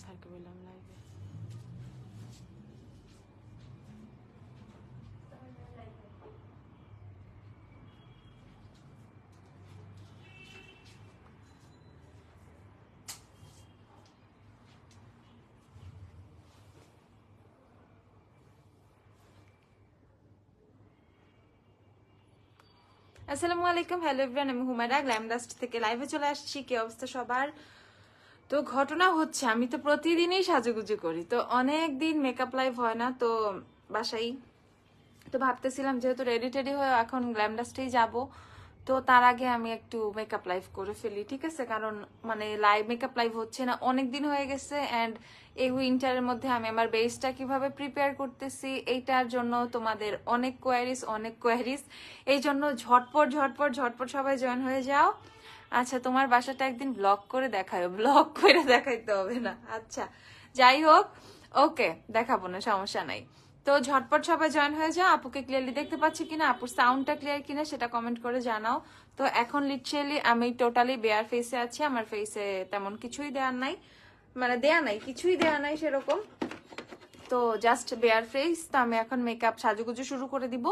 স্যারকে বললাম লাইভে। আসসালামু আলাইকুম, হ্যালো এভরিওয়ান, আমি হুমায়রা গ্ল্যামডাস্ট থেকে লাইভে চলে আসছি। কি অবস্থা সবার? তো ঘটনা হচ্ছে, আমি তো প্রতিদিনই সাজুগুজু করি, তো অনেক দিন মেকআপ লাইভ হয় না, তো বাসাই তো ভাবতেছিলাম যেহেতু রেডি টেডি হয়ে এখন গ্ল্যামডাস্টেই যাব, তো তার আগে আমি একটু মেকআপ লাইভ করে ফেলি, ঠিক আছে? কারণ মানে লাইভ মেকআপ লাইভ হচ্ছে না অনেক দিন হয়ে গেছে, অ্যান্ড এই উইন্টারের মধ্যে আমি আমার বেসটা কিভাবে প্রিপেয়ার করতেছি এইটার জন্য তোমাদের অনেক কোয়ারিজ, এই জন্য ঝটপট ঝটপট ঝটপট সবাই জয়েন হয়ে যাও। আচ্ছা, তোমার বাসাটা একদিন ব্লগ করে দেখায়, ব্লগ করে দেখাইতে হবে না, আচ্ছা যাই হোক, ওকে দেখাবো না, সমস্যা নাই। তো ঝটপট সবাই জয়েন হয়ে যাও। আপুকে ক্লিয়ারলি দেখতে পাচ্ছি কিনা, আপুর সাউন্ডটা ক্লিয়ার কিনা সেটা কমেন্ট করে জানাও। তো এখন লিটারালি আমি টোটালি বেয়ার ফেসে আছি, আমার ফেসে তেমন কিছুই দেওয়ার নাই, মানে দেয়া নাই, কিছুই দেয়া নাই সেরকম, তো জাস্ট বেয়ার ফেস। তো আমি এখন মেকআপ সাজুগুজু শুরু করে দিব।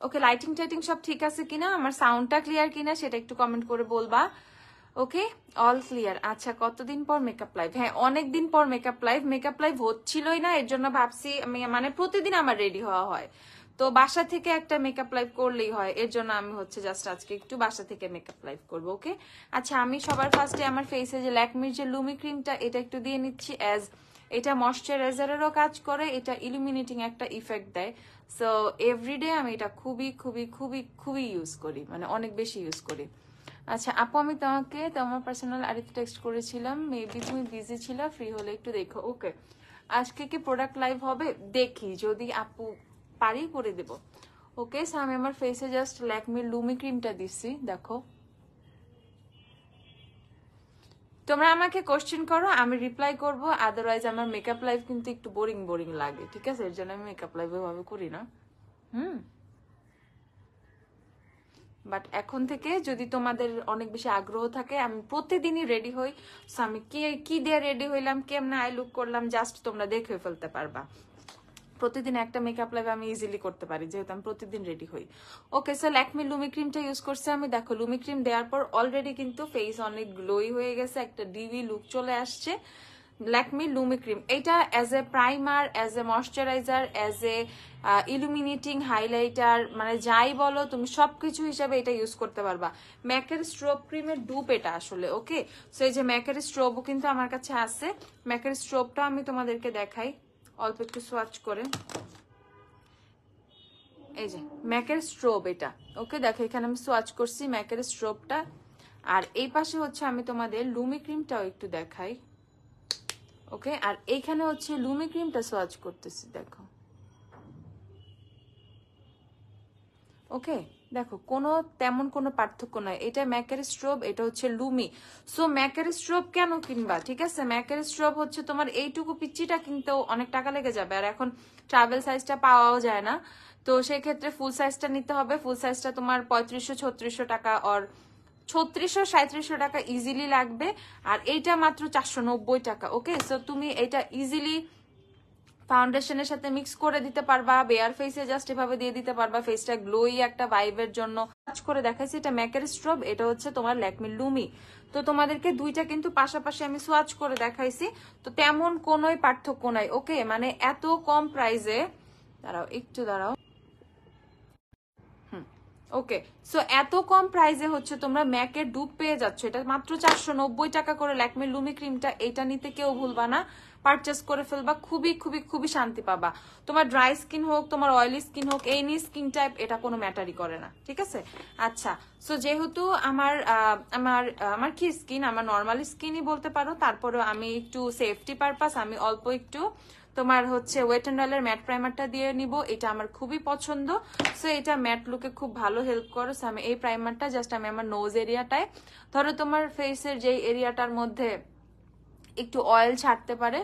ওকে, লাইটিং টাইটিং সব ঠিক আছে কিনা, আমার সাউন্ডটা ক্লিয়ার কিনা সেটা একটু কমেন্ট করে বলবা। ওকে, অল ক্লিয়ার। আচ্ছা, কতদিন পর মেকআপ লাইভ? হ্যাঁ, অনেকদিন পর মেকআপ লাইভ হচ্ছিলই না, এর জন্য ভাবছি আমি, মানে প্রতিদিন আমার রেডি হওয়া হয়, তো বাসা থেকে একটা মেকআপ লাইভ করলেই হয়, এর জন্য আমি হচ্ছে জাস্ট আজকে একটু বাসা থেকে মেকআপ লাইভ করবো। ওকে, আচ্ছা আমি সবার ফার্স্টে আমার ফেসে যে ল্যাকমির যে লুমি ক্রিমটা, এটা একটু দিয়ে নিচ্ছি, অ্যাজ এটা ময়শ্চারাইজারেরও কাজ করে, এটা ইলুমিনেটিং একটা ইফেক্ট দেয়। সো এভরিডে আমি এটা খুবই খুবই খুবই খুবই ইউজ করি, মানে অনেক বেশি ইউজ করি। আচ্ছা আপু, আমি তোমাকে তোমার পার্সোনাল আরেকটা টেক্সট করেছিলাম, মেবি তুমি বিজি ছিল, ফ্রি হলে একটু দেখো। ওকে, আজকে কি প্রোডাক্ট লাইভ হবে? দেখি, যদি আপু পারি করে দেব। ওকে, সো আমি আমার ফেসে জাস্ট ল্যাকমির লুমি ক্রিমটা দিচ্ছি, দেখো। তোমরা আমাকে কোশ্চেন করো, আমি রিপ্লাই করব, আদারওয়াইজ আমার মেকআপ লাইভ কিন্তু একটু বোরিং বোরিং লাগে, ঠিক আছে? এর জন্য আমি মেকআপ লাইভ ওইভাবে করি না। বাট এখন থেকে যদি তোমাদের অনেক বেশি আগ্রহ থাকে, আমি প্রতিদিনই রেডি হই। সো আমি কি দিয়ে রেডি হইলাম, কেমন আই লুক করলাম, জাস্ট তোমরা দেখে ফেলতে পারবা। প্রতিদিন একটা মেকআপ লাইভ আমি ইজিলি করতে পারি, যেহেতু আমি প্রতিদিন রেডি হই। ওকে, সো ল্যাকমি লুমি ক্রিমটা ইউজ করছি আমি, দেখো লুমি ক্রিম দেওয়ার পর অলরেডি কিন্তু ফেস অনেক গ্লোই হয়ে গেছে, একটা ডিভি লুক চলে আসছে। ল্যাকমি লুমি ক্রিম এটা as a primer, as a moisturiser, as a illuminating highlighter, মানে যাই বলো তুমি সবকিছু হিসাবে এটা ইউজ করতে পারবা। ম্যাকের স্ট্রোব ক্রিমের ডুপ এটা আসলে। ওকে, সো এই যে ম্যাকের স্ট্রোবও কিন্তু আমার কাছে আছে, ম্যাকের স্ট্রোবটা আমি তোমাদেরকে দেখাই অল্প একটু সোয়াচ করে। এই যে ম্যাকের স্ট্রোব এটা। ওকে, দেখো এখানে আমি সোয়াচ করছি ম্যাকের স্ট্রোবটা, আর এই পাশে হচ্ছে আমি তোমাদের লুমি ক্রিমটাও একটু দেখাই। ওকে, আর এইখানে হচ্ছে লুমি ক্রিমটা সোয়াচ করতেছি, দেখো। ওকে, দেখো কোনো তেমন কোনো পার্থক্য নাই, এটা ম্যাকের স্ট্রোব, এটা হচ্ছে লুমি। সো ম্যাকের স্ট্রোব কেন কিনবা, ঠিক আছে? ম্যাকের স্ট্রোব হচ্ছে তোমার এইটুকু পিচ্চিটা কিনতেও অনেক টাকা লেগে যাবে, আর এখন ট্রাভেল সাইজটা পাওয়াও যায় না, তো সেই ক্ষেত্রে ফুল সাইজটা নিতে হবে। ফুল সাইজটা তোমার 3500-3600 টাকা, আর 3600-3700 টাকা ইজিলি লাগবে, আর এইটা মাত্র 490 টাকা। ওকে, সো তুমি এটা ইজিলি ফাউন্ডেশনের সাথে মিক্স করে দিতে পারবা, বেয়ার ফেসে জাস্ট এভাবে দিয়ে দিতে পারবা, ফেসটা গ্লোই একটা ভাইবের জন্য। কাজ করে দেখাইছি, এটা ম্যাকের স্ট্রব, এটা হচ্ছে তোমার ল্যাকমি লুমি। তো তোমাদেরকে দুইটা কিন্তু পাশাপাশি আমি সোয়াচ করে দেখাইছি, তো তেমন কোনোই পার্থক্য নাই। ওকে, মানে এত কম প্রাইসে, দাঁড়াও একটু দাঁড়াও, ওকে, সো এত কম প্রাইসে হচ্ছে তোমরা ম্যাকের ডুব পেয়ে যাচ্ছ, এটা মাত্র 490 টাকা করে। ল্যাকমির লুমি ক্রিমটা এটা নিতে কেউ ভুলবা না, পারচেস করে ফেলবা, খুবই খুবই খুবই শান্তি পাবা। তোমার ড্রাই স্কিন হোক, তোমার অয়েলি স্কিন হোক, এনি স্কিন টাইপ, এটা কোনো ম্যাটারই করে না, ঠিক আছে? আচ্ছা, সো যেহেতু আমার আমার আমার কি স্কিন, আমার নর্মাল স্কিনই বলতে পারো, তারপরেও আমি একটু সেফটি পারপাস আমি অল্প একটু তোমার হচ্ছে ওয়েট এন্ড অয়েলের ম্যাট প্রাইমারটা দিয়ে নিব, এটা আমার খুবই পছন্দ। সো এটা ম্যাট লুকে খুব ভালো হেল্প করে। সো আমি এই প্রাইমারটা জাস্ট আমি আমার নোজ এরিয়াটায়, ধরো তোমার ফেসের যেই এরিয়াটার মধ্যে একটু অয়েল ছাড়তে পারে,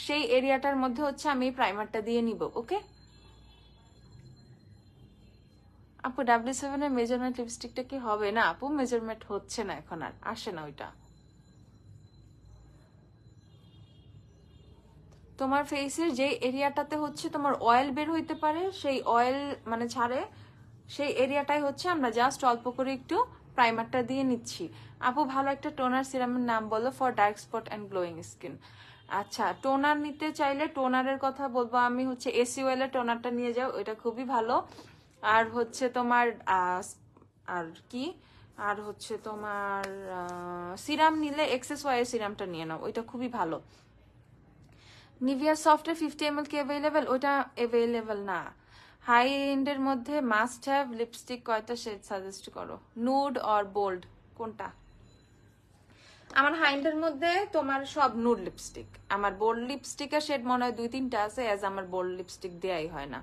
সেই এরিয়াটার মধ্যে হচ্ছে আমি এই প্রাইমারটা দিয়ে নিব। ওকে আপু, W7 এর মেজারমেন্ট লিপস্টিকটা কি হবে? না আপু, মেজারমেন্ট হচ্ছে না এখন, আর আসে না ওইটা। তোমার ফেসের যে এরিয়াটাতে হচ্ছে তোমার অয়েল বের হইতে পারে, সেই অয়েল মানে ছাড়ে, সেই এরিয়াটাই হচ্ছে আমরা জাস্ট অল্প করে একটু প্রাইমারটা দিয়ে নিচ্ছি। আপু ভালো একটা টোনার সিরামের নাম বলো for dark spot and glowing skin. আচ্ছা, টোনার নিতে চাইলে টোনারের কথা বলবো আমি হচ্ছে এসিওএল এর টোনারটা নিয়ে যাও, ওইটা খুবই ভালো। আর হচ্ছে তোমার আর কি, আর হচ্ছে তোমার সিরাম নিলে এক্সেস ওয়াই সিরামটা নিয়ে নাও, ওইটা খুবই ভালো। নিভিয়া সফটের 50 ml কি অ্যাভেলেবেল? ওটা অ্যাভেলেবেল না। হাই এন্ডের মধ্যে মাস্ট হ্যাভ লিপস্টিক কয়টা শেড সাজেস্ট করো? নুড অর বোল্ড কোনটা? আমার হাই এন্ডের মধ্যে তোমার সব নুড লিপস্টিক। আমার বোল্ড লিপস্টিকের শেড মনে হয় 2-3টা আছে, অ্যাজ আমার বোল্ড লিপস্টিক দেয়াই হয় না।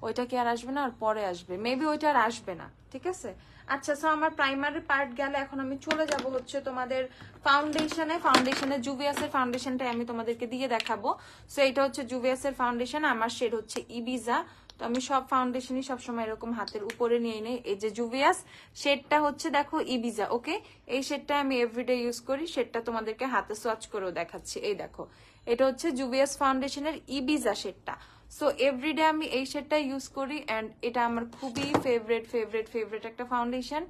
ওইটা কি আর আসবে না? আর পরে আসবে মেবি, ওইটা আর আসবে না। ঠিক আছে, আচ্ছা। সো আমার প্রাইমারের পার্ট গেলে এখন আমি চলে যাব হচ্ছে তোমাদের ফাউন্ডেশনে জুভিয়াসের ফাউন্ডেশনটা আমি তোমাদেরকে দিয়ে দেখাবো। সো এটা হচ্ছে জুভিয়াসের ফাউন্ডেশন, আমার শেড হচ্ছে ইবিজা। তো আমি সব ফাউন্ডেশনই সবসময় এরকম হাতের উপরে নিয়ে নেই। এই যে জুভিয়াস শেডটা হচ্ছে দেখো ইবিজা, ওকে। এই শেডটা আমি এভরিডে ইউজ করি, শেডটা তোমাদেরকে হাতে সোয়াচ করেও দেখাচ্ছি। এই দেখো, এটা হচ্ছে জুভিয়াস ফাউন্ডেশনের ইবিজা শেডটা। সো এভরিডে আমি এই শেডটা ইউজ করি অ্যান্ড এটা আমার খুবই ফেভারিট একটা ফাউন্ডেশন।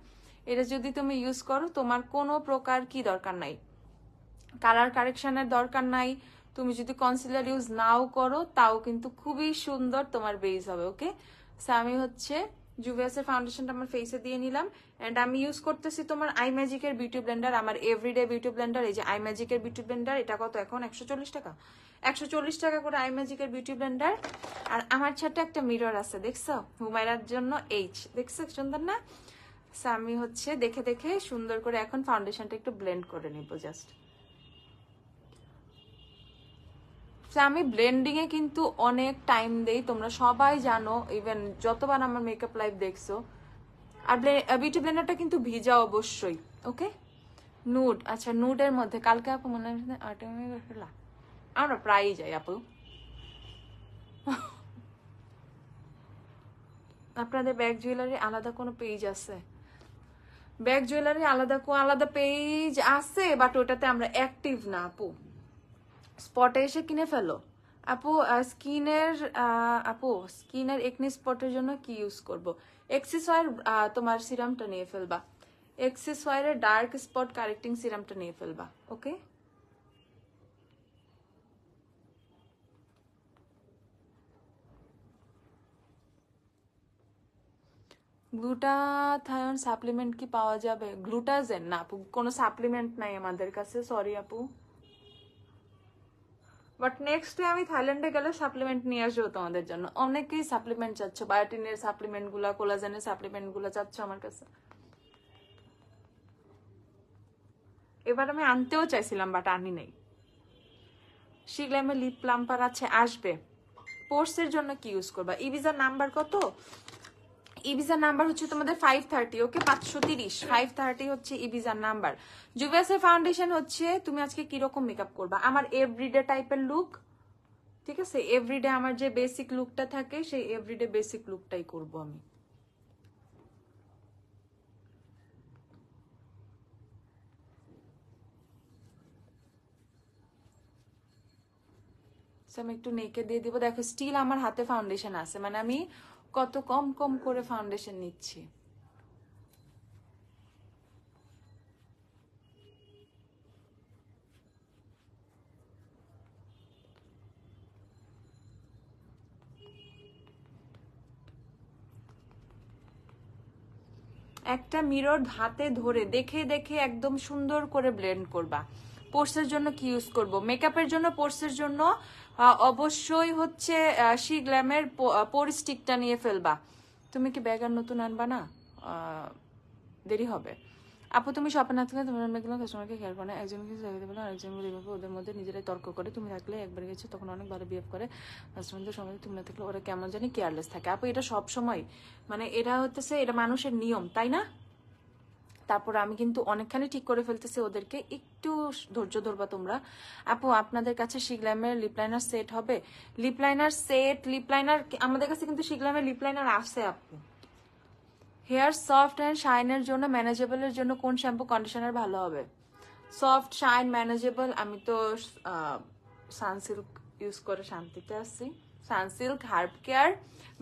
এটা যদি তুমি ইউজ করো তোমার কোনো প্রকার কি দরকার নাই, কালার কারেকশনের দরকার নাই। তুমি যদি কনসিলার ইউজ নাও করো তাও কিন্তু খুবই সুন্দর তোমার বেস হবে, ওকে। সো আমি হচ্ছে জুভিয়াসের ফাউন্ডেশনটা আমার ফেসে দিয়ে নিলাম এন্ড আমি ইউজ করতেছি তোমার আই ম্যাজিকের বিউটি ব্লেন্ডার, আমার এভরিডে বিউটি ব্লেন্ডার। এই যে আই ম্যাজিকের বিউটি ব্লেন্ডার, এটা কত এখন? 140 টাকা। 140 টাকা করে আই ম্যাজিকের বিউটি ব্লেন্ডার। আর আমার ছোট্ট একটা মিরর আছে, দেখছো? হুমায়রার জন্য দেখছো সুন্দর না? সো আমি হচ্ছে দেখে দেখে সুন্দর করে এখন ফাউন্ডেশনটা একটু ব্লেন্ড করে নিব জাস্ট। আমি ব্লেন্ডিং এ কিন্তু অনেক টাইম দেই, তোমরা সবাই জানো, ইভেন যতবার আমার মেকআপ লাইভ দেখছো। আর বিউটি ব্লেন্ডারটা কিন্তু ভিজা অবশ্যই, ওকে। নুড, আচ্ছা নুডের মধ্যে কালকে আপু মনে হয় আমরা প্রায়ই যাই আপু। আপনাদের ব্যাগ জুয়েলারি আলাদা কোনো পেজ আছে? ব্যাগ জুয়েলারি আলাদা পেজ আছে, বাট ওটাতে আমরা অ্যাক্টিভ না আপু। স্পটে এসে কিনে ফেলো আপু। স্কিনের একনি স্পটের জন্য কি ইউজ করব? এক্সিসয়ের তোমার সিরামটা নিয়ে ফেলবা, এক্সিসয়ের ডার্ক স্পট কারেক্টিং সিরামটা নিয়ে ফেলবা, ওকে। গ্লুটাথায়ন সাপ্লিমেন্ট কি পাওয়া যাবে? গ্লুটাজেন না আপু, কোনো সাপ্লিমেন্ট নাই আমাদের কাছে, সরি আপু। বাট নেক্সট ডে আমি থাইল্যান্ডে গেলে সাপ্লিমেন্ট নিয়ে আসবো তোমাদের জন্য। অনেকেই সাপ্লিমেন্ট চাচ্ছ, বায়োটিনের সাপ্লিমেন্ট গুলা, কোলাজেনের সাপ্লিমেন্ট গুলা চাচ্ছ আমার কাছে। এবার আমি আনতেও চাইছিলাম বাট আনি নাই। শিগ্লামে লিপ প্লাম্পার আছে, আসবে। পোর্সের জন্য কি ইউজ করবা? ইবিজার নাম্বার কত? ইবিজার নাম্বার হচ্ছে তোমাদের 530, ওকে। 530 530 হচ্ছে ইবিজার নাম্বার। জুভিয়াসের ফাউন্ডেশন হচ্ছে তুমি আজকে কিরকম মেকআপ করবা, আমার এভরিডে টাইপের লুক, ঠিক আছে। এভরিডে আমার যে বেসিক লুকটা থাকে সেই এভরিডে বেসিক লুকটাই করব আমি। আমি একটু নেকে দিয়ে দিব। দেখো স্টিল আমার হাতে ফাউন্ডেশন আছে, মানে আমি কত কম কম করে ফাউন্ডেশন নিচ্ছি। একটা মিরর হাতে ধরে দেখে দেখে একদম সুন্দর করে ব্লেন্ড করবা। পোর্সের জন্য কি ইউজ করব? মেকআপের জন্য পোর্সের জন্য অবশ্যই হচ্ছে শিগ্ল্যামের পোরিস্টিকটা নিয়ে ফেলবা। তুমি কি ব্যাগ আর নতুন আনবা না? দেরি হবে আপু। তুমি শপে না থাকলে তোমার মেয়েগুলো কাস্টমারকে খেয়াল করে না, একজনকে চাইতে পারো আরেকজনকে এইভাবে ওদের মধ্যে নিজেরাই তর্ক করে। তুমি থাকলে একবার গেছো তখন অনেক ভালো বিহেভ করে, কাস্টমারদের সময় তুমি না থাকলে ওরা কেমন জানি কেয়ারলেস থাকে। আপু এটা সব সময়, মানে এটা হচ্ছে এটা মানুষের নিয়ম, তাই না? তারপর আমি কিন্তু অনেকখানি ঠিক করে ফেলতেছি ওদেরকে, একটু ধৈর্য ধরবা তোমরা। আপু আপনাদের কাছে শিগ্ল্যামের লিপলাইনার সেট হবে? লিপলাইনার আমাদের কাছে কিন্তু শিগ্ল্যামের লিপলাইনার আছে আপু। হেয়ার সফট অ্যান্ড শাইনের জন্য, ম্যানেজেবলের জন্য কোন শ্যাম্পু কন্ডিশনার ভালো হবে? সফট শাইন ম্যানেজেবল, আমি তো সানসিল্ক ইউজ করে শান্তিতে আছি। সানসিল্ক, হার্ব কেয়ার,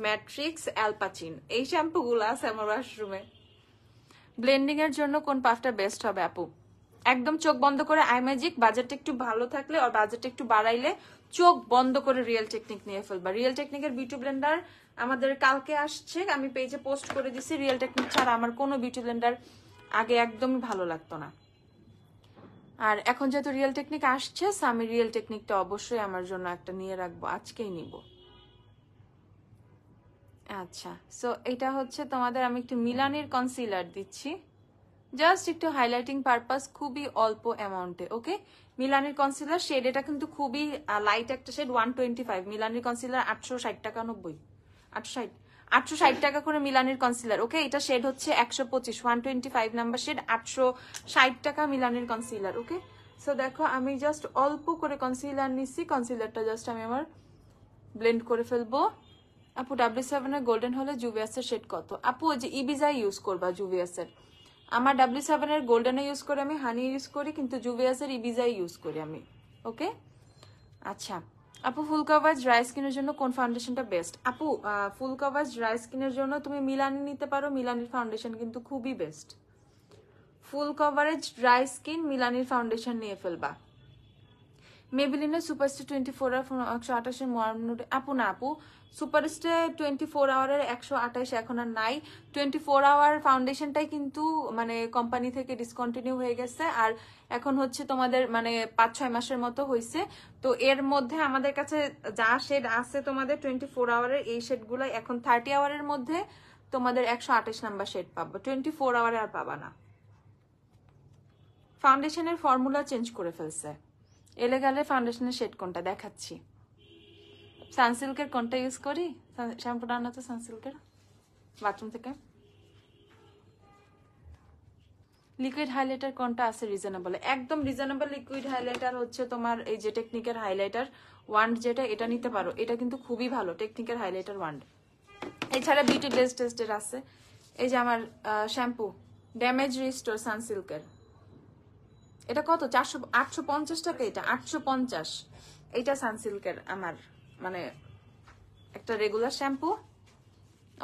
ম্যাট্রিক্স, অ্যালপাচিন, এই শ্যাম্পুগুলো আছে আমার ওয়াশরুমে। ব্লেন্ডিং এর জন্য কোন পাফটা বেস্ট হবে আপু? একদম চোখ বন্ধ করে আই ম্যাজিক, বাজেটটা একটু ভালো থাকলে আর বাজেটটা একটু বাড়াইলে চোখ বন্ধ করে রিয়েল টেকনিক নিয়ে ফেলবা। রিয়েল টেকনিকের বিউটি ব্লেন্ডার আমাদের কালকে আসছে, আমি পেজে পোস্ট করে দিছি। রিয়েল টেকনিক ছাড়া আমার কোনো বিউটি ব্লেন্ডার আগে একদমই ভালো লাগতো না, আর এখন যেহেতু রিয়েল টেকনিক আসছে আমি রিয়েল টেকনিকটা অবশ্যই আমার জন্য একটা নিয়ে রাখবো, আজকেই নিব। আচ্ছা, সো এটা হচ্ছে তোমাদের, আমি একটু মিলানির কনসিলার দিচ্ছি জাস্ট একটু হাইলাইটিং পারপাস, খুবই অল্প অ্যামাউন্টে। ওকে, মিলানির কনসিলার শেড, এটা কিন্তু খুবই লাইট একটা শেড, 125। মিলানির কনসিলার 860 টাকা, 90, 860 টাকা করে মিলানির কনসিলার। ওকে, এটা শেড হচ্ছে 125, 125 নাম্বার শেড, 860 টাকা মিলানির কনসিলার। ওকে, সো দেখো আমি জাস্ট অল্প করে কনসিলার নিচ্ছি, কনসিলারটা জাস্ট আমি আমার ব্লেন্ড করে ফেলবো। আপু W7 এর গোল্ডেন হলে জুভিয়াসের শেড কত? আপু ওই যে ইবিজাই ইউজ করবা জুভিয়াসের। আমার W7 এর গোল্ডেনে ইউজ করি আমি, হানি ইউজ করি, কিন্তু জুভিয়াসের ইবিজাই ইউজ করি আমি। ওকে, আচ্ছা আপু ফুল কভারেজ ড্রাই স্কিনের জন্য কোন ফাউন্ডেশনটা বেস্ট? আপু ফুল কভারেজ ড্রাই স্কিনের জন্য তুমি মিলানি নিতে পারো, মিলানির ফাউন্ডেশন কিন্তু খুবই best. Full coverage dry skin মিলানির ফাউন্ডেশন নিয়ে ফেলবা। মেবিলিনের সুপারস্টার 24 আওয়ার 128 মর্মনুড। আপু না আপু, সুপারস্টার 24 আওয়ারের 128 এখন আর নাই। 24 আওয়ার ফাউন্ডেশনটাই কিন্তু মানে কোম্পানি থেকে ডিসকন্টিনিউ হয়ে গেছে, আর এখন হচ্ছে তোমাদের মানে 5-6 মাসের মতো হয়েছে। তো এর মধ্যে আমাদের কাছে যা শেড আছে তোমাদের 24 আওয়ারের, এই শেডগুলো এখন 30 আওয়ারের মধ্যে তোমাদের 128 নাম্বার শেড পাবো, 24 আওয়ারে আর পাবা না। ফাউন্ডেশনের ফর্মুলা চেঞ্জ করে ফেলছে। এলেগালে ফাউন্ডেশনের শেড কোনটা দেখাচ্ছি। সানসিল্কের কোনটা ইউজ করি? শ্যাম্পুটা আনা তো সানসিল্কের বাথরুম থেকে। লিকুইড হাইলাইটার কোনটা আছে রিজনেবল? একদম রিজনেবল লিকুইড হাইলাইটার হচ্ছে তোমার এই যে টেকনিকের হাইলাইটার ওয়ান্ড, যেটা এটা নিতে পারো, এটা কিন্তু খুবই ভালো টেকনিকের হাইলাইটার ওয়ান্ড। এছাড়া বিউটি ডেস্ট টেস্টের আছে, এই যে আমার শ্যাম্পু ড্যামেজ রিস্টোর সানসিল্কের, এটা কত? 850 টাকা, এটা 850। এইটা সানসিল্কের আমার মানে একটা রেগুলার শ্যাম্পু।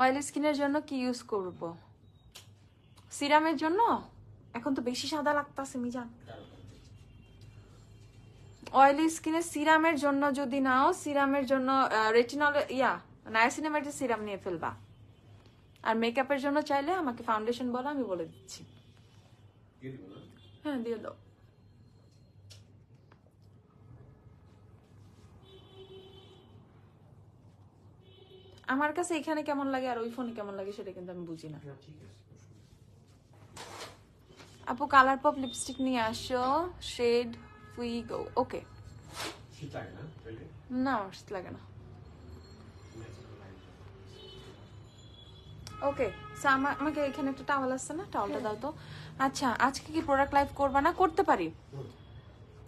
অয়েলি স্কিনের জন্য কি ইউজ করব? সিরামের জন্য এখন তো বেশি সাদা লাগতাছে মিজান। অয়েলি স্কিনের সিরামের জন্য যদি নাও, সিরামের জন্য রেটিনল নায়াসিনামাইডের সিরাম নিয়ে ফেলবা। আর মেকআপের জন্য চাইলে আমাকে ফাউন্ডেশন বলো, আমি বলে দিচ্ছি। হ্যাঁ দিয়ে দাও। আমার কাছে এখানে কেমন লাগে আর ওই ফোনে কেমন লাগে সেটা কিন্তু আমি বুঝি না। আপু কালার পপ লিপস্টিক নিয়ে আসো, শেড উই গো। ওকে, না শীত লাগে না। ওকে, আমাকে এখানে একটা টাওয়াল আছে না, টাওয়ালটা দাও তো। আচ্ছা, আজকে কি প্রোডাক্ট লাইভ করবা না? করতে পারি,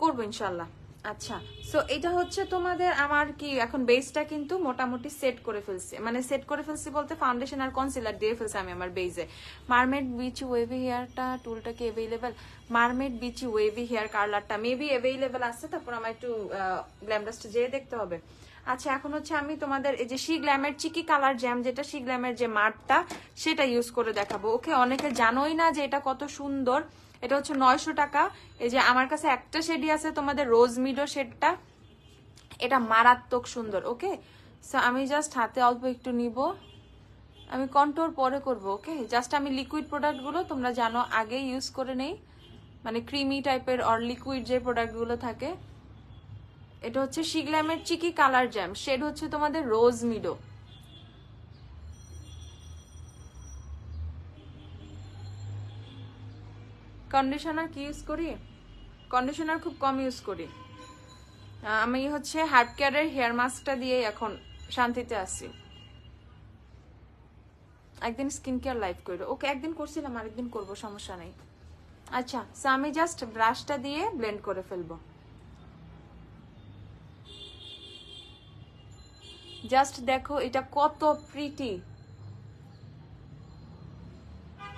করবো ইনশাল্লাহ। আচ্ছা, সো এটা হচ্ছে তোমাদের আমার কি এখন বেসটা কিন্তু মোটামুটি সেট করে ফেলছি, মানে সেট করে ফেলছি বলতে ফাউন্ডেশন আর কনসিলার দিয়ে ফেলছি আমি আমার বেসে। মারমেড বিচি ওয়েভি হেয়ারটা টুলটা কি অ্যাভেলেবেল? মারমেড বিচি ওয়েভি হেয়ার কার্লারটা মেবি অ্যাভেলেবেল আছে, তারপর আমার একটু গ্ল্যামডাস্টে যেয়ে দেখতে হবে। আচ্ছা, এখন হচ্ছে আমি তোমাদের এই যে শি গ্ল্যামের চিকি কালার জ্যাম, যেটা শি গ্ল্যামের যে মাঠটা সেটা ইউজ করে দেখাবো। ওকে, অনেকে জানোই না যে এটা কত সুন্দর। এটা হচ্ছে 900 টাকা। এই যে আমার কাছে একটা শেডই আছে তোমাদের রোজ মিডো শেডটা, এটা মারাত্মক সুন্দর। ওকে, সো আমি জাস্ট হাতে অল্প একটু নিব, আমি কন্ট্রোল পরে করব। ওকে, জাস্ট আমি লিকুইড প্রোডাক্টগুলো তোমরা জানো আগে ইউজ করে নেই, মানে ক্রিমি টাইপের অর লিকুইড যে প্রোডাক্টগুলো থাকে। এটা হচ্ছে শি গ্ল্যামের চিকি কালার জ্যাম, শেড হচ্ছে তোমাদের রোজ মিডো। কন্ডিশনার কি ইউজ করি? কন্ডিশনার খুব কম ইউজ করি আমি, হচ্ছে হার্ব কেয়ারের হেয়ার মাস্কটা দিয়ে এখন শান্তিতে আছি। একদিন স্কিন কেয়ার লাইভ করবো। ওকে, একদিন করছিলাম, আরেকদিন করবো, সমস্যা নেই। আচ্ছা, সো আমি জাস্ট ব্রাশটা দিয়ে ব্লেন্ড করে ফেলবো। জাস্ট দেখো এটা কত প্রিটি।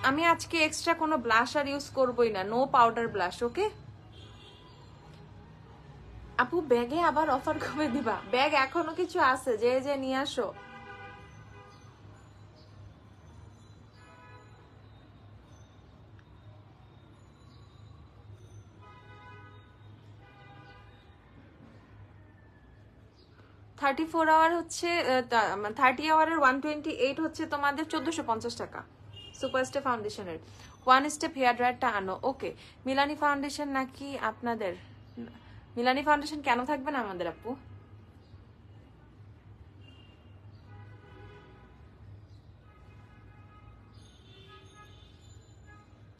আমি আজকে এক্সট্রা কোনো ব্লাশ আর ইউজ করবোই না, নো পাউডার ব্লাশ। ওকে, আপু ব্যাগে আবার অফার কবে দিবা? ব্যাগ এখনো কিছু আছে, যে যে নিয়ে আসো। $34 হচ্ছে 30 আওয়ারের 128 হচ্ছে তোমাদের 1450 টাকা। সুপারস্টার ফাউন্ডেশনের 1 স্টেপ হেয়ার ড্রায়ারটা আনো। ওকে, মিলানি ফাউন্ডেশন নাকি আপনাদের? মিলানি ফাউন্ডেশন কেন থাকবে না আমাদের আপু?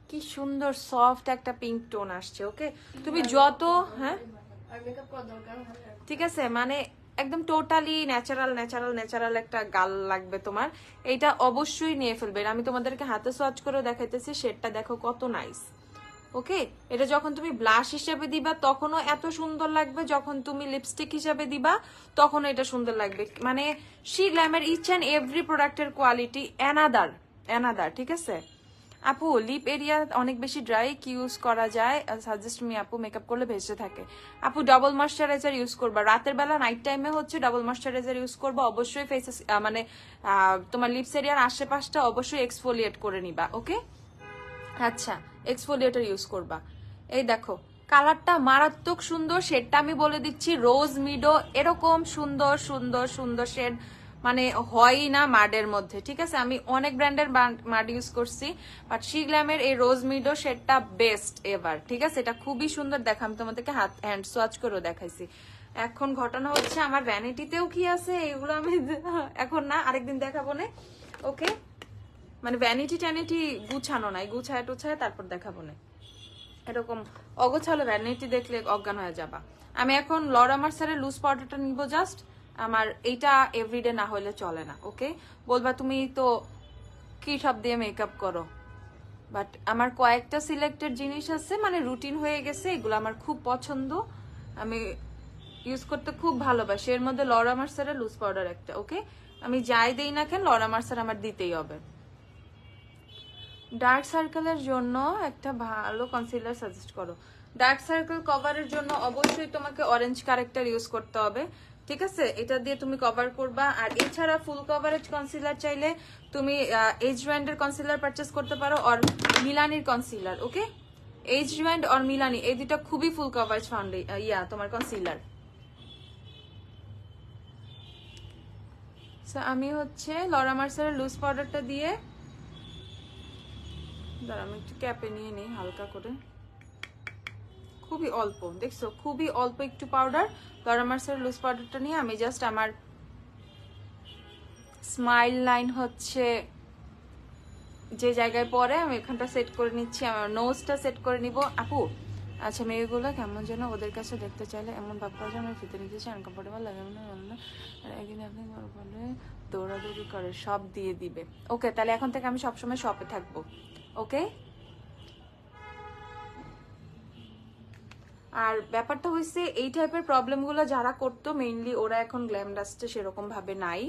কি সুন্দর সফট একটা পিঙ্ক টোন আসছে। ওকে, তুমি যত হ্যাঁ ঠিক আছে, মানে একদম টোটালি ন্যাচারাল ন্যাচারাল ন্যাচারাল একটা গাল লাগবে তোমার। এইটা অবশ্যই নিয়ে ফেলবে। আমি তোমাদেরকে হাতে সোয়াচ করে দেখাইতেছি, শেডটা দেখো কত নাইস। ওকে, এটা যখন তুমি ব্লাশ হিসেবে দিবা তখনও এত সুন্দর লাগবে, যখন তুমি লিপস্টিক হিসেবে দিবা তখনও এটা সুন্দর লাগবে। মানে শি গ্ল্যামের ইচ অ্যান্ড এভরি প্রোডাক্টের কোয়ালিটি অ্যানাদার অ্যানাদার। ঠিক আছে আপু, লিপ এরিয়া অনেক বেশি ড্রাই, কি ইউজ করা যায়? সাজেস্ট মি আপু, মেকআপ করলে ভেসে থাকে। আপু ডাবল ময়শ্চারাইজার ইউজ করবা, রাতের বেলা নাইট টাইমে হচ্ছে ডাবল ময়শ্চারাইজার ইউজ করবা। অবশ্যই ফেসে মানে তোমার লিপস এরিয়ার আশেপাশটা অবশ্যই এক্সফোলিয়েট করে নিবা। ওকে, আচ্ছা এক্সফোলিয়েটর ইউজ করবা। এই দেখো কালারটা মারাত্মক সুন্দর, শেডটা আমি বলে দিচ্ছি রোজ মিডো, এরকম সুন্দর সুন্দর সুন্দর শেড মানে হয়ই না মাডের মধ্যে। ঠিক আছে, আমি অনেক ব্র্যান্ডের মাড ইউজ করছি, বাট শি গ্ল্যামের এই রোজ মিডো শেডটা বেস্ট এভার। ঠিক আছে, এটা খুবই সুন্দর। দেখা আমি তোমাদেরকে হ্যান্ড সোয়াচ করেও দেখাইছি। এখন ঘটনা হচ্ছে আমার ভ্যানিটিতেও কি আছে এগুলো আমি এখন না, আরেকদিন দেখাবো না। ওকে, মানে ভ্যানিটি ট্যানিটি গুছানো নাই, গুছায় টুছায় তারপর দেখাবো না। এরকম অগোছালো ভ্যানিটি দেখলে অজ্ঞান হয়ে যাবা। আমি এখন লরা মার্সারের লুজ পাউডারটা নিব জাস্ট। আমার এইটা এভরিডে না হলে চলে না। ওকে, বলবা তুমি তো কি সব দিয়ে মেকআপ করো, বাট আমার কয়েকটা সিলেক্টেড জিনিস আছে, মানে রুটিন হয়ে গেছে, এগুলো আমার খুব পছন্দ, আমি ইউজ করতে খুব ভালোবাসি। এর মধ্যে লরা মার্সারের লুজ পাউডার একটা। ওকে, আমি যাই দেই না কেন লরা মার্সার আমার দিতেই হবে। ডার্ক সার্কেলের জন্য একটা ভালো কনসিলার সাজেস্ট করো। ডার্ক সার্কেল কভারের জন্য অবশ্যই তোমাকে অরেঞ্জ কারেক্টার ইউজ করতে হবে। ঠিক আছে, এটা দিয়ে তুমি কভার করবা। আর এছাড়া ফুল কভারেজ কনসিলার চাইলে তুমি এইচ ব্র্যান্ডের কনসিলার পারচেস করতে পারো, আর মিলানির কনসিলার। ওকে, এইচ ব্র্যান্ড আর মিলানি এই দুটা খুবই ফুল কভারেজ তোমার কনসিলার। আমি হচ্ছে লরা মার্সারের লুজ পাউডারটা দিয়ে, দাঁড়া আমি একটু ক্যাপে নিয়ে নিই হালকা করে, খুবই অল্প, দেখছো খুবই অল্প একটু পাউডার। লরা মার্সারের লুজ পাউডারটা নিয়ে আমি জাস্ট আমার স্মাইল লাইন হচ্ছে যে জায়গায় পরে আমি এখানটা সেট করে নিচ্ছি, আমার নোজটা সেট করে নিব। আপু আচ্ছা, মেয়েগুলো কেমন যেন ওদের কাছে দেখতে চাইলে এমন ভাব করা যায়, আমি ফিতে নিতে চাই, আনকমফোর্টেবল লাগে না, একদিন আপনি বলে দৌড়াদৌড়ি করে সব দিয়ে দিবে। ওকে, তাহলে এখন থেকে আমি সবসময় শপে থাকবো। ওকে, আর ব্যাপারটা হচ্ছে এই টাইপের প্রবলেমগুলো যারা করতো মেইনলি ওরা এখন গ্ল্যাম ডাস্টে সেরকম ভাবে নাই।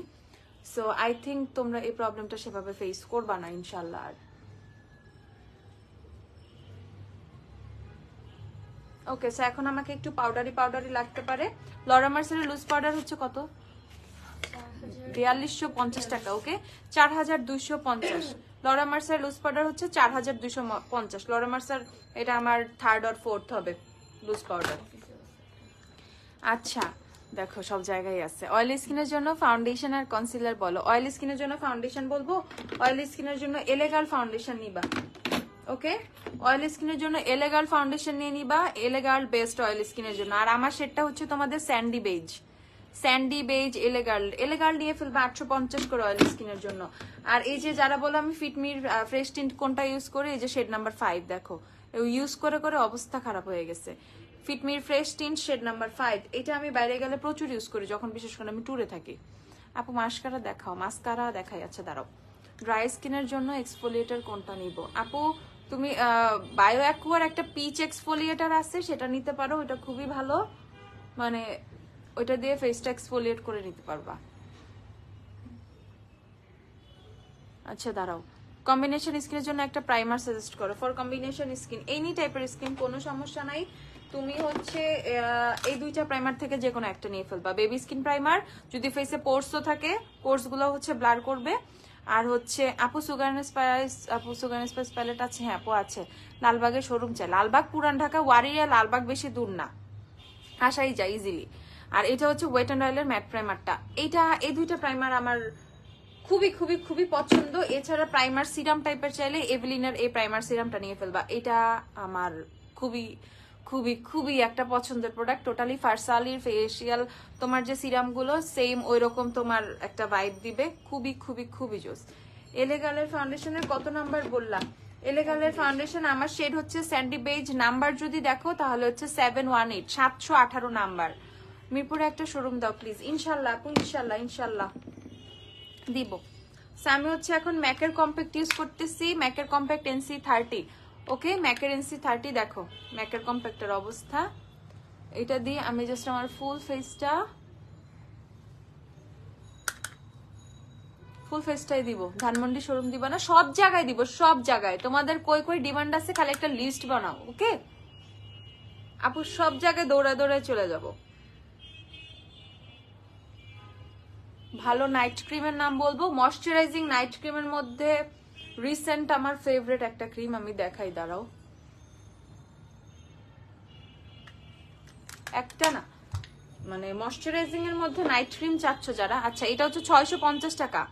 সো আই থিঙ্ক তোমরা এই প্রবলেমটা সেভাবে ফেস করবা না ইনশাল্লাহ। আর ওকে, সো এখন আমাকে একটু পাউডারি পাউডারি লাগতে পারে। লরা মার্সারের লুজ পাউডার হচ্ছে কত? 4250 টাকা। ওকে, 4250। লরা মার্সার লুজ পাউডার হচ্ছে 4250। লরা মার্সার এটা আমার থার্ড আর ফোর্থ হবে লুজ পাউডার। আচ্ছা দেখো সব জায়গায় আছে। অয়েলি স্কিনের জন্য ফাউন্ডেশন আর কনসিলার বলো। অয়েলি স্কিনের জন্য ফাউন্ডেশন বলবো, অয়েলি স্কিনের জন্য এলেগাল ফাউন্ডেশন নিবা। ওকে, অয়েলি স্কিনের জন্য এলেগাল ফাউন্ডেশন নিয়ে নিবা, এলেগাল বেস্ট অয়েলি স্কিনের জন্য। আর আমার সেটটা হচ্ছে তোমাদের স্যান্ডি বেজ, স্যান্ডি বেজ এলেগাল, এলেগাল নিয়ে ফেলবে 850 করে অয়েলি স্কিনের জন্য। আর এই যে যারা বলো আমি ফিটমির ফ্রেশ টিন্ট কোনটা ইউজ করি, এই যে শেড নাম্বার 5 দেখো, ইউজ করে করে অবস্থা খারাপ হয়ে গেছে। ফিটমির ফ্রেশ টিন্ট শেড নাম্বার 5, এটা আমি বাইরে গেলে প্রচুর ইউজ করি, যখন বিশেষ করে আমি ট্যুরে থাকি। আপু মাস্কারা দেখাও, মাস্কারা দেখাই। আচ্ছা দাঁড়াও, ড্রাই স্কিনের জন্য এক্সফোলিয়েটর কোনটা নিব? আপু তুমি বায়ো অ্যাকুয়ার একটা পিচ এক্সফোলিয়েটর আছে, সেটা নিতে পারো, ওটা খুবই ভালো, মানে ওইটা দিয়ে ফেসটা এক্সফোলিয়েট করে নিতে পারবা। আচ্ছা দাঁড়াও, কম্বিনেশন স্কিনের জন্য একটা প্রাইমার সাজেস্ট করো। ফর কম্বিনেশন স্কিন, এনি টাইপের স্কিন কোনো সমস্যা নাই, তুমি হচ্ছে এই দুইটা প্রাইমার থেকে যে কোনো একটা নিয়ে ফেলবা। বেবি স্কিন প্রাইমার, যদি ফেসে পোর্সও থাকে পোর্স গুলো হচ্ছে ব্লার করবে। আর হচ্ছে আপু সুগার স্পাইস প্যালেট আছে? হ্যাঁ আপু আছে, লালবাগের শোরুম চাই। লালবাগ পুরান ঢাকা, ওয়ারিয়া লালবাগ বেশি দূর না, আসাই যায় ইজিলি। আর এটা হচ্ছে ওয়েট অ্যান্ড অয়েলের ম্যাট প্রাইমারটা। এই দুইটা প্রাইমার আমার খুবই খুবই খুবই পছন্দ। এছাড়া প্রাইমার সিরাম টাইপের চাইলে এভলিনের এই প্রাইমার সিরামটা নিয়ে ফেলবা। এটা আমার খুবই খুবই খুবই একটা পছন্দের প্রোডাক্ট। টোটালি ফার্সালির ফেসিয়াল তোমার যে সিরাম গুলো সেম ওই রকম তোমার একটা ভাইব দিবে, খুবই খুবই খুবই জোস। এলেগালের ফাউন্ডেশনের কত নাম্বার বললাম? এলেগালের ফাউন্ডেশন আমার শেড হচ্ছে স্যান্ডি বেজ, নাম্বার যদি দেখো তাহলে হচ্ছে 718, 718 নাম্বার। মিরপুরে একটা শোরুম দাও প্লিজ। ইনশাল্লাহ আপু, ইনশাল্লাহ ইনশাল্লাহ দিব। আমি হচ্ছে এখন ম্যাকের কম্প্যাক্ট ইউজ করতেছি, ম্যাকের কম্প্যাক্ট NC30। ওকে, ম্যাকের NC30 দেখো ম্যাকের কম্প্যাক্টের অবস্থা। এটা দিয়ে আমি জাস্ট আমার ফুল ফেসটাই দিব। ধানমন্ডি শোরুম দিব না, সব জায়গায় দিব, সব জায়গায়। তোমাদের কই কই ডিমান্ড আছে খালি একটা লিস্ট বানাও। ওকে আপু, সব জায়গায় দৌড়া দৌড়ায় চলে যাব। ভালো নাইট ক্রিমের নাম বলবো, ময়শ্চারাইজিং নাইট ক্রিমের মধ্যে রিসেন্ট আমার ফেভারিট একটা ক্রিম আমি দেখাই, দাঁড়াও। একটা না, মানে ময়শ্চারাইজিং এর মধ্যে নাইট ক্রিম চাচ্ছ যারা, আচ্ছা এটা হচ্ছে 650 টাকা।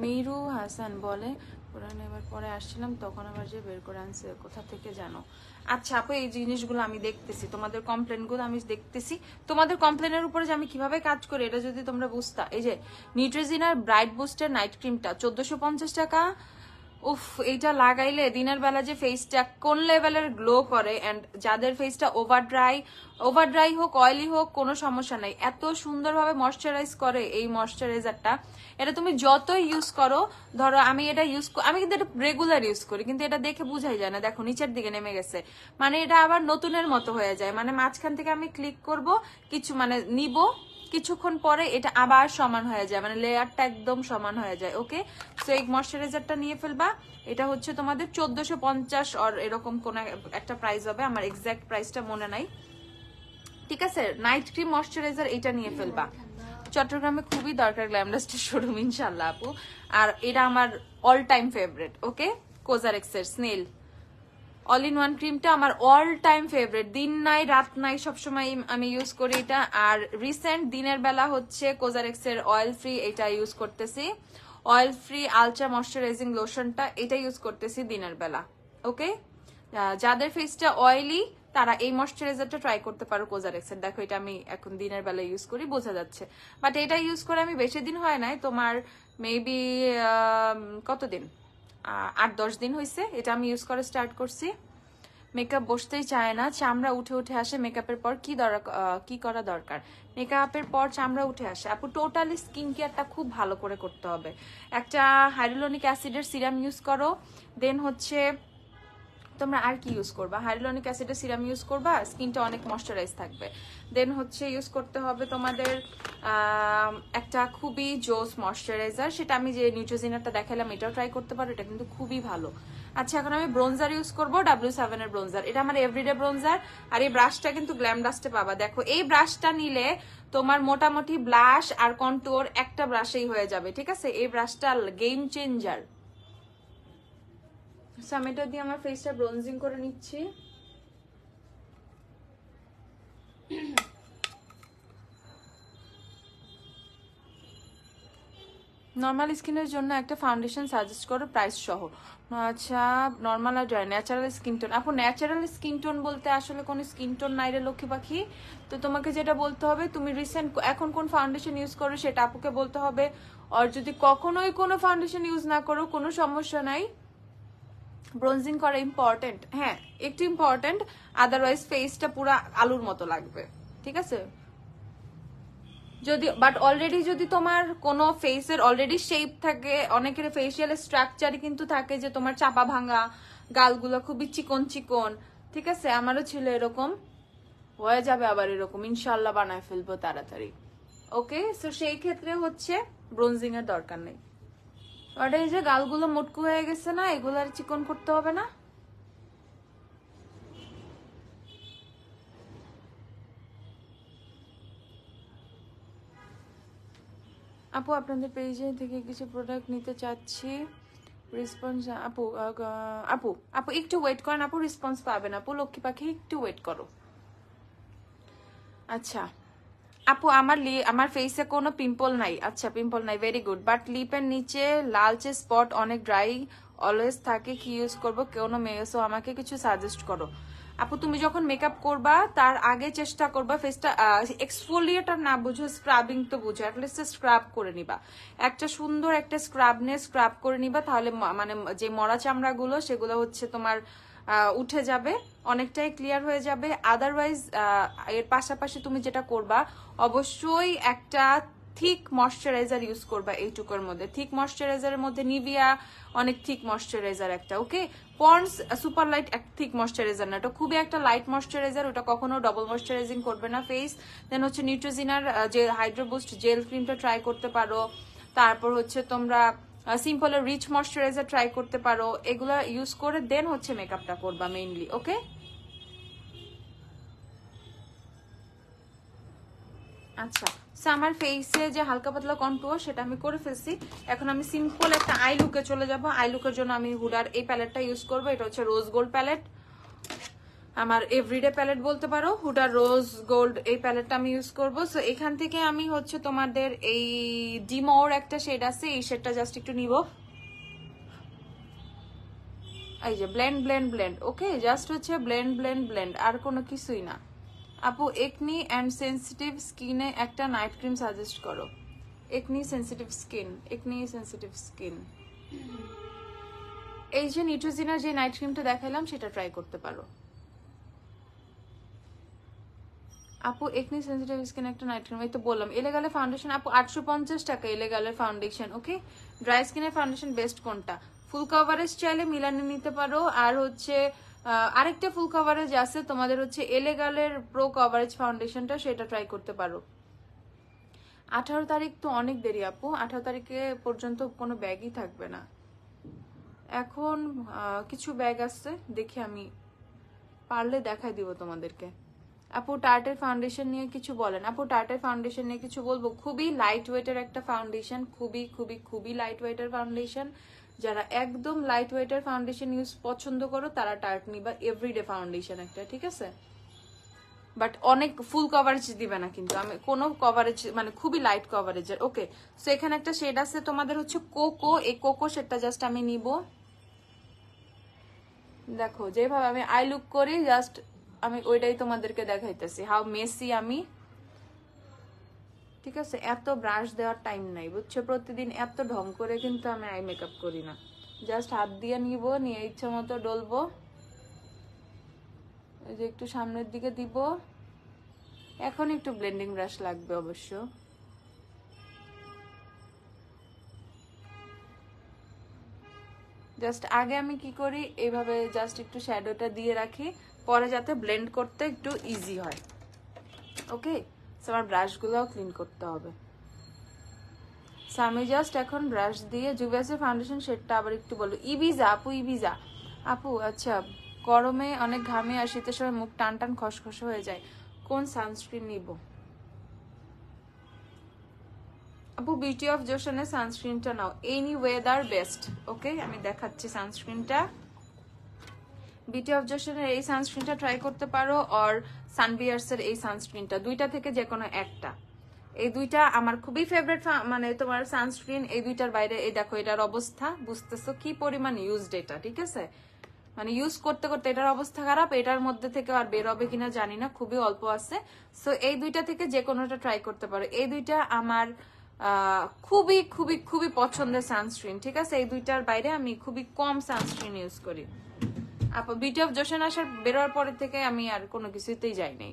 মিরু হাসান বলে পুরান এবার পরে আসছিলাম তখন আবার যে বের করে আনছে কোথা থেকে জানো। আচ্ছা আপু, এই জিনিসগুলো আমি দেখতেছি, তোমাদের কমপ্লেন গুলো আমি দেখতেছি। তোমাদের কমপ্লেনের উপরে যে আমি কিভাবে কাজ করি এটা যদি তোমরা বুঝতা। এই যে নিউট্রিজিনার ব্রাইট বুস্টার নাইট ক্রিমটা 1450 টাকা। উফ, এইটা লাগাইলে দিনের বেলা যে ফেসটা কোন লেভেলের গ্লো করে। এন্ড যাদের ফেসটা ওভার ড্রাই হোক অয়েলি হোক কোনো সমস্যা নাই, এত সুন্দরভাবে ময়শ্চারাইজ করে এই ময়শ্চারাইজারটা। এটা তুমি যতই ইউজ করো, ধরো আমি কিন্তু এটা রেগুলার ইউজ করি, কিন্তু এটা দেখে বুঝাই যায় না। দেখো নিচের দিকে নেমে গেছে, মানে এটা আবার নতুনের মতো হয়ে যায়। মানে মাঝখান থেকে আমি ক্লিক করব কিছু, মানে নিব কিছুক্ষণ পরে এটা আবার সমান হয়ে যায়, মানে লেয়ারটা একদম সমান হয়ে যায়। ওকে, তো এই ময়শ্চারাইজারটা নিয়ে ফেলবা। এটা হচ্ছে তোমাদের 1450 আর এরকম কোন একটা প্রাইস হবে, আমার এক্সাক্ট প্রাইসটা মনে নাই। ঠিক আছে, নাইট ক্রিম ময়শ্চারাইজার এটা নিয়ে ফেলবা। চট্টগ্রামে খুবই দরকার গ্ল্যামডাস্টের শোরুম ইনশাল্লাহ আপু। আর এটা আমার অল টাইম ফেভারিট। ওকে, কোজারেক্সের স্নেল অল ইন ওয়ান ক্রিমটা আমার অল টাইম ফেভারিট, দিন নাই রাত নাই সবসময় আমি ইউজ করি এটা। আর রিসেন্ট দিনের বেলা হচ্ছে কোজারেক্সের অয়েল ফ্রি এটা ইউজ করতেছি, অয়েল ফ্রি আলট্রা ময়শ্চারাইজিং লোশনটা এটা ইউজ করতেছি দিনের বেলা। ওকে, যাদের ফেসটা অয়েলি তারা এই ময়শ্চারাইজারটা ট্রাই করতে পারো কোজারেক্সের। দেখো এটা আমি এখন দিনের বেলা ইউজ করি, বোঝা যাচ্ছে। বাট এটা ইউজ করে আমি বেশি দিন হয় নাই, তোমার মেবি কতদিন, 8-10 দিন হয়েছে এটা আমি ইউজ করা স্টার্ট করছি। মেকআপ বসতেই চায় না, চামড়া উঠে উঠে আসে। মেকআপের পর কি করা দরকার? মেকআপের পর চামড়া উঠে আসে আপু, টোটালি স্কিন কেয়ারটা খুব ভালো করে করতে হবে। একটা হাইড্রোলনিক অ্যাসিডের সিরাম ইউজ করো, দেন হচ্ছে তোমরা আর কি ইউজ করবা, হাইড্রোলনিক অ্যাসিডের সিরাম ইউজ করবা, স্কিনটা অনেক ময়শ্চারাইজ থাকবে। দেন হচ্ছে ইউজ করতে হবে তোমাদের একটা খুবই জোস ময়শ্চারাইজার, সেটা আমি যে নিউট্রিজিনারটা দেখালাম এটাও ট্রাই করতে পারো, এটা কিন্তু খুবই ভালো। আচ্ছা এখন আমি ব্রোনজার ইউজ করবো, W7 এর ব্রোনজার, এটা আমার এভরিডে ব্রোনজার। আর এই ব্রাশটা কিন্তু গ্ল্যাম ডাস্টে পাবা। দেখো এই ব্রাশটা নিলে তোমার মোটামুটি ব্লাশ আর কন্টুর একটা ব্রাশেই হয়ে যাবে। ঠিক আছে, এই ব্রাশটা গেম চেঞ্জার। আমি এটা দিয়ে আমার ফেসটা ব্রোনজিং করে নিচ্ছি। নর্মাল স্কিনের জন্য একটা ফাউন্ডেশন সাজেস্ট করো প্রাইস সহ। আচ্ছা, নর্মাল আর ড্রাই, ন্যাচারাল স্কিন টোন। আপু ন্যাচারাল স্কিন টোন বলতে আসলে কোন স্কিন টোন নাই রে লক্ষ্মী পাখি। তো তোমাকে যেটা বলতে হবে, তুমি রিসেন্ট এখন কোন ফাউন্ডেশন ইউজ করো সেটা আপুকে বলতে হবে। আর যদি কখনোই কোনো ফাউন্ডেশন ইউজ না করো কোনো সমস্যা নাই, ব্রোনজিং করা ইম্পর্টেন্ট, হ্যাঁ একটু ইম্পর্টেন্ট, আদারওয়াইজ ফেসটা পুরো আলুর মতো লাগবে। ঠিক আছে, যদি বাট অলরেডি যদি তোমার কোনো ফেসের অলরেডি শেপ থাকে, অনেকের ফেসিয়াল স্ট্রাকচারই কিন্তু থাকে যে তোমার চাপা ভাঙা, গালগুলো খুবই চিকন চিকন। ঠিক আছে, আমারও ছিল এরকম, হয়ে যাবে আবার এরকম, ইনশাল্লাহ বানায় ফেলবো তাড়াতাড়ি। ওকে, সো সেই ক্ষেত্রে হচ্ছে ব্রোনজিং এর দরকার নেই। আর এই যে গালগুলো মোটকু হয়ে গেছে না, এগুলো আর চিকন করতে হবে না। আপু আপনাদের পেজে থেকে কিছু প্রোডাক্ট নিতে চাচ্ছি, রেসপন্স। আপু আপু আপু একটু ওয়েট করেন আপু, রেসপন্স পাবেন আপু, লক্ষ্মী পাখি একটু ওয়েট করো। আচ্ছা আপু আমার ফেসে কোনো পিম্পল নাই। আচ্ছা পিম্পল নাই, ভেরি গুড। বাট লিপের নিচে লালচে স্পট অনেক ড্রাই অলওয়েজ থাকে, কি ইউজ করবো? কোনো মেয়েসো আমাকে কিছু সাজেস্ট করো। আপু তুমি যখন মেকআপ করবা তার আগে চেষ্টা করবা ফেসটা এক্সফোলিয়েটার না বুঝো, স্ক্রাবিং তো বুঝো, অ্যাটলিস্ট স্ক্রাব করে নিবা। একটা সুন্দর একটা স্ক্রাব নিয়ে স্ক্রাব করে নিবা, তাহলে মানে যে মরা চামড়াগুলো সেগুলো হচ্ছে তোমার উঠে যাবে, অনেকটাই ক্লিয়ার হয়ে যাবে। আদারওয়াইজ এর পাশাপাশি তুমি যেটা করবা, অবশ্যই একটা থিক ময়শ্চারাইজার ইউজ করবা। এইটুকুর মধ্যে থিক ময়শ্চারাইজারের মধ্যে নিভিয়া অনেক থিক ময়শ্চারাইজার একটা, okay. Pond's super light thick moisturiser না, এটা খুবই একটা লাইট ময়শ্চারাইজার, ওটা কখনো ডবল ময়শ্চারাইজিং করবে না ফেস। দেন হচ্ছে নিউট্রিজিনার যে হাইড্রো বুস্ট জেল ক্রিমটা ট্রাই করতে পারো। তারপর হচ্ছে তোমরা সিম্পলের রিচ ময়শ্চারাইজার ট্রাই করতে পারো। এগুলো ইউজ করে দেন হচ্ছে মেকআপটা করবা মেইনলি, ওকে। আচ্ছা আমার ফেসে যে হালকা পাতলা কন্ট্রোল সেটা আমি করে ফেলছি। এখন আমি সিম্পল একটা আই লুকে চলে যাব। আই লুকের জন্য আমি হুডার এই প্যালেটটা ইউজ করবো। এটা হচ্ছে রোজ গোল্ড প্যালেট, আমার এভরিডে প্যালেট বলতে পারো। হুডার রোজ গোল্ড এই প্যালেটটা আমি ইউজ করবো। সো এখান থেকে আমি হচ্ছে তোমাদের এই ডিমোর একটা শেড আছে, এই শেডটা জাস্ট একটু নিব। এই যে ব্লেন্ড ব্লেন্ড ব্লেন্ড, ওকে। জাস্ট হচ্ছে ব্লেন্ড ব্লেন্ড ব্লেন্ড, আর কোনো কিছুই না। আপু একনি অ্যান্ড সেন্সিটিভ স্কিনে একটা নাইট ক্রিম সাজেস্ট করো। Acne sensitive skin, acne sensitive skin, এই যে নিউট্রিজিনার যে নাইট ক্রিমটা দেখালাম সেটা ট্রাই করতে পারো। আপু একনি সেন্সিটিভ স্কিন একটা নাইট ক্রিম, এই তো বললাম। এলেগালের ফাউন্ডেশন আপু 850 টাকা এলেগালের ফাউন্ডেশন, ওকে। ড্রাই স্কিনের ফাউন্ডেশন বেস্ট কোনটা? ফুল কভারেজ চাইলে মিলানে নিতে পারো, আর হচ্ছে আরেকটা ফুল কভারেজ আছে তোমাদের হচ্ছে এলেগালের প্রো কভারেজ ফাউন্ডেশনটা, সেটা ট্রাই করতে পারো। 18 তারিখ তো অনেক দেরি আপু, 18 তারিখে পর্যন্ত কোনো ব্যাগই থাকবে না। এখন কিছু ব্যাগ আসছে, দেখি আমি পারলে দেখাই দিব তোমাদেরকে। আপু টার্টের ফাউন্ডেশন নিয়ে কিছু বলেন। আপু টার্টের ফাউন্ডেশন নিয়ে কিছু বলবো, খুবই লাইট ওয়েটের একটা ফাউন্ডেশন, খুবই খুবই খুবই লাইট ওয়েটের ফাউন্ডেশন। যারা একদম লাইট ওয়েটের ফাউন্ডেশন ইউজ পছন্দ করো তারা টার্ট নিবা, এভরিডে ফাউন্ডেশন একটা, ঠিক আছে। বাট অনেক ফুল কভারেজ দিবে না কিন্তু, আমি কোনো কভারেজ মানে খুবই লাইট কভারেজের, ওকে। সো এখানে একটা শেড আছে তোমাদের হচ্ছে কোকো, এই কোকো শেডটা জাস্ট আমি নিব। দেখো যেভাবে আমি আই লুক করি জাস্ট আমি ওইটাই তোমাদেরকে দেখাইতেছি, হাউ মেসি আমি, ঠিক আছে। এত ব্রাশ দেওয়ার টাইম নাই বুঝছো, প্রতিদিন এত ঢং করে কিন্তু আমি আই মেকআপ করি না। জাস্ট হাত দিয়ে নিব, নিয়ে ইচ্ছা মতো ডলবো, এই যে একটু সামনের দিকে দিব। এখন একটু ব্লেন্ডিং ব্রাশ লাগবে অবশ্য। জাস্ট আগে আমি কি করি, এইভাবে জাস্ট একটু শ্যাডোটা দিয়ে রাখি, পরে যাতে ব্লেন্ড করতে একটু ইজি হয়, ওকে। আমার ব্রাশগুলোও ক্লিন করতে হবে। আমি জাস্ট এখন ব্রাশ দিয়ে জুভিয়াসের ফাউন্ডেশন শেডটা আবার একটু বলো। ইবিজা আপু, ইবিজা আপু, আচ্ছা। গরমে অনেক ঘামে আর শীতের সময় মুখ টান টান খসখসে হয়ে যায়, কোন সানস্ক্রিন নিব? আপু বিউটি অফ জোশনের সানস্ক্রিনটা নাও, এনি ওয়েদার বেস্ট, ওকে। আমি দেখাচ্ছি সানস্ক্রিনটা। বিউটি অফ জোশনের এই সানস্ক্রিনটা ট্রাই করতে পারো, আর সানবিয়ার্সের এই সানস্ক্রিনটা, দুইটা থেকে যে কোনো একটা। এই দুইটা আমার খুবই ফেভারিট মানে তোমার সানস্ক্রিন। এই দুইটার বাইরে এই দেখো এটার অবস্থা, বুঝতেছো কি পরিমাণ ইউজড এটা, ঠিক আছে। মানে ইউজ করতে করতে এটার অবস্থা খারাপ, এটার মধ্যে থেকে আর বের হবে কিনা জানি না, খুবই অল্প আছে। সো এই দুইটা থেকে যে কোনোটা ট্রাই করতে পারো। এই দুইটা আমার খুবই খুবই খুবই পছন্দের সানস্ক্রিন, ঠিক আছে। এই দুইটার বাইরে আমি খুবই কম সানস্ক্রিন ইউজ করি। আপু বিউটি অফ জোশন আসার বেরোয়ার পরে থেকে আমি আর কোনো কিছুতেই যাই নাই।